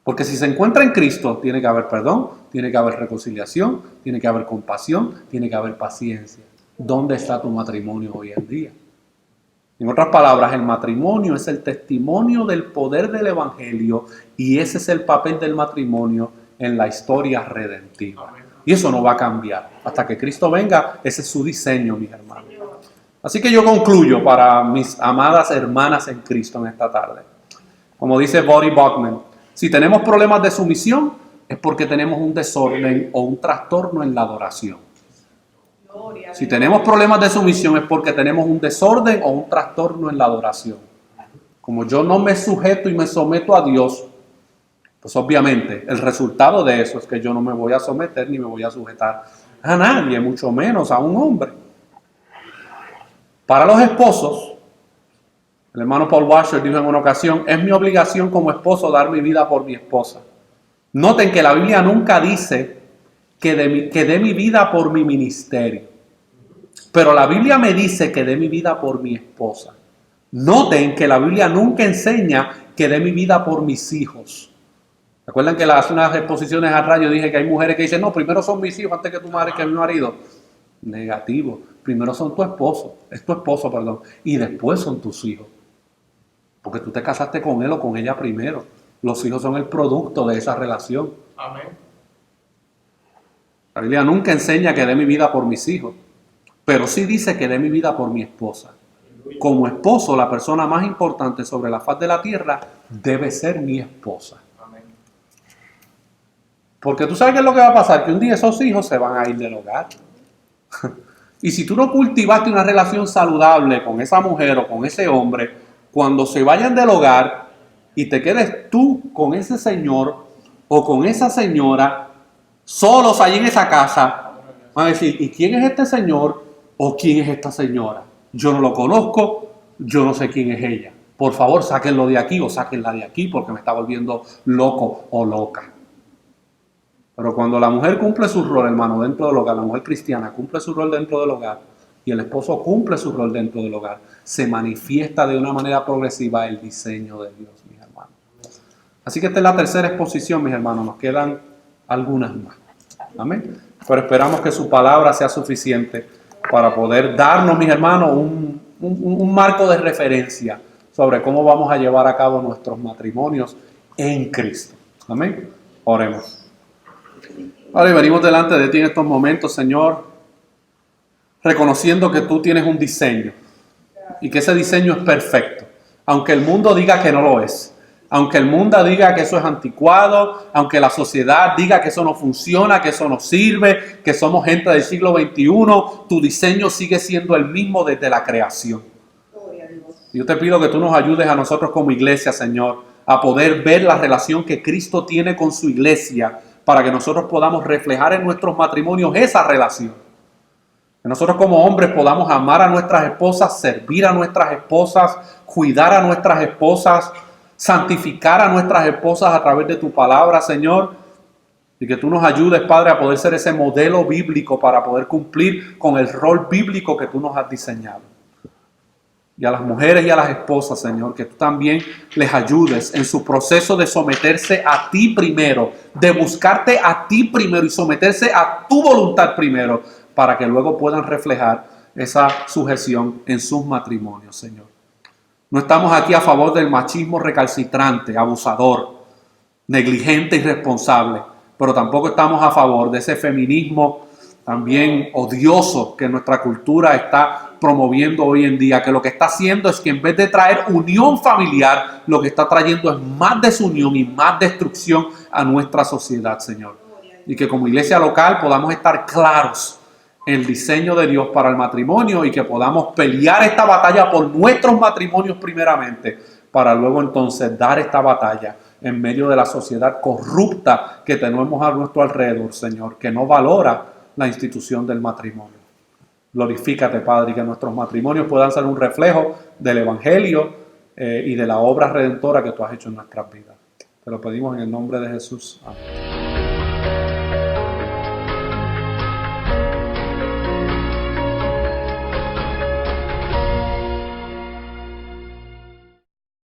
Porque si se encuentra en Cristo, tiene que haber perdón, tiene que haber reconciliación, tiene que haber compasión, tiene que haber paciencia. ¿Dónde está tu matrimonio hoy en día? En otras palabras, el matrimonio es el testimonio del poder del evangelio y ese es el papel del matrimonio en la historia redentiva. Y eso no va a cambiar. Hasta que Cristo venga, ese es su diseño, mis hermanos. Así que yo concluyo para mis amadas hermanas en Cristo en esta tarde. Como dice Buddy Buckman, si tenemos problemas de sumisión, es porque tenemos un desorden o un trastorno en la adoración. Si tenemos problemas de sumisión, es porque tenemos un desorden o un trastorno en la adoración. Como yo no me sujeto y me someto a Dios, pues obviamente el resultado de eso es que yo no me voy a someter ni me voy a sujetar a nadie, mucho menos a un hombre. Para los esposos, el hermano Paul Washer dijo en una ocasión: es mi obligación como esposo dar mi vida por mi esposa. Noten que la Biblia nunca dice que dé mi vida por mi ministerio. Pero la Biblia me dice que dé mi vida por mi esposa. Noten que la Biblia nunca enseña que dé mi vida por mis hijos. ¿Recuerdan que hace unas exposiciones a radio dije que hay mujeres que dicen: no, primero son mis hijos antes que tu madre, que mi marido? Negativo. Primero son tu esposo, y después son tus hijos. Porque tú te casaste con él o con ella primero. Los hijos son el producto de esa relación. Amén. La Biblia nunca enseña que dé mi vida por mis hijos, pero sí dice que dé mi vida por mi esposa. Como esposo, la persona más importante sobre la faz de la tierra debe ser mi esposa. Amén. Porque tú sabes qué es lo que va a pasar, que un día esos hijos se van a ir del hogar. Y si tú no cultivaste una relación saludable con esa mujer o con ese hombre, cuando se vayan del hogar y te quedes tú con ese señor o con esa señora, solos ahí en esa casa, van a decir, ¿y quién es este señor o quién es esta señora? Yo no lo conozco, yo no sé quién es ella. Por favor, sáquenlo de aquí o sáquenla de aquí porque me está volviendo loco o loca. Pero cuando la mujer cumple su rol, hermano, dentro del hogar, la mujer cristiana cumple su rol dentro del hogar y el esposo cumple su rol dentro del hogar, se manifiesta de una manera progresiva el diseño de Dios, mis hermanos. Así que esta es la tercera exposición, mis hermanos. Nos quedan algunas más. Amén. Pero esperamos que su palabra sea suficiente para poder darnos, mis hermanos, un marco de referencia sobre cómo vamos a llevar a cabo nuestros matrimonios en Cristo. Amén. Oremos. Ahora venimos delante de ti en estos momentos, Señor, reconociendo que tú tienes un diseño y que ese diseño es perfecto, aunque el mundo diga que no lo es, aunque el mundo diga que eso es anticuado, aunque la sociedad diga que eso no funciona, que eso no sirve, que somos gente del siglo XXI, tu diseño sigue siendo el mismo desde la creación. Yo te pido que tú nos ayudes a nosotros como iglesia, Señor, a poder ver la relación que Cristo tiene con su iglesia, para que nosotros podamos reflejar en nuestros matrimonios esa relación. Que nosotros como hombres podamos amar a nuestras esposas, servir a nuestras esposas, cuidar a nuestras esposas, santificar a nuestras esposas a través de tu palabra, Señor. Y que tú nos ayudes, Padre, a poder ser ese modelo bíblico para poder cumplir con el rol bíblico que tú nos has diseñado. Y a las mujeres y a las esposas, Señor, que tú también les ayudes en su proceso de someterse a ti primero, de buscarte a ti primero y someterse a tu voluntad primero, para que luego puedan reflejar esa sujeción en sus matrimonios, Señor. No estamos aquí a favor del machismo recalcitrante, abusador, negligente y irresponsable, pero tampoco estamos a favor de ese feminismo también odioso que nuestra cultura está promoviendo hoy en día, que lo que está haciendo es que en vez de traer unión familiar, lo que está trayendo es más desunión y más destrucción a nuestra sociedad, Señor. Y que como iglesia local podamos estar claros en el diseño de Dios para el matrimonio y que podamos pelear esta batalla por nuestros matrimonios primeramente, para luego entonces dar esta batalla en medio de la sociedad corrupta que tenemos a nuestro alrededor, Señor, que no valora la institución del matrimonio. Glorifícate, Padre, y que nuestros matrimonios puedan ser un reflejo del Evangelio y de la obra redentora que tú has hecho en nuestras vidas. Te lo pedimos en el nombre de Jesús. Amén.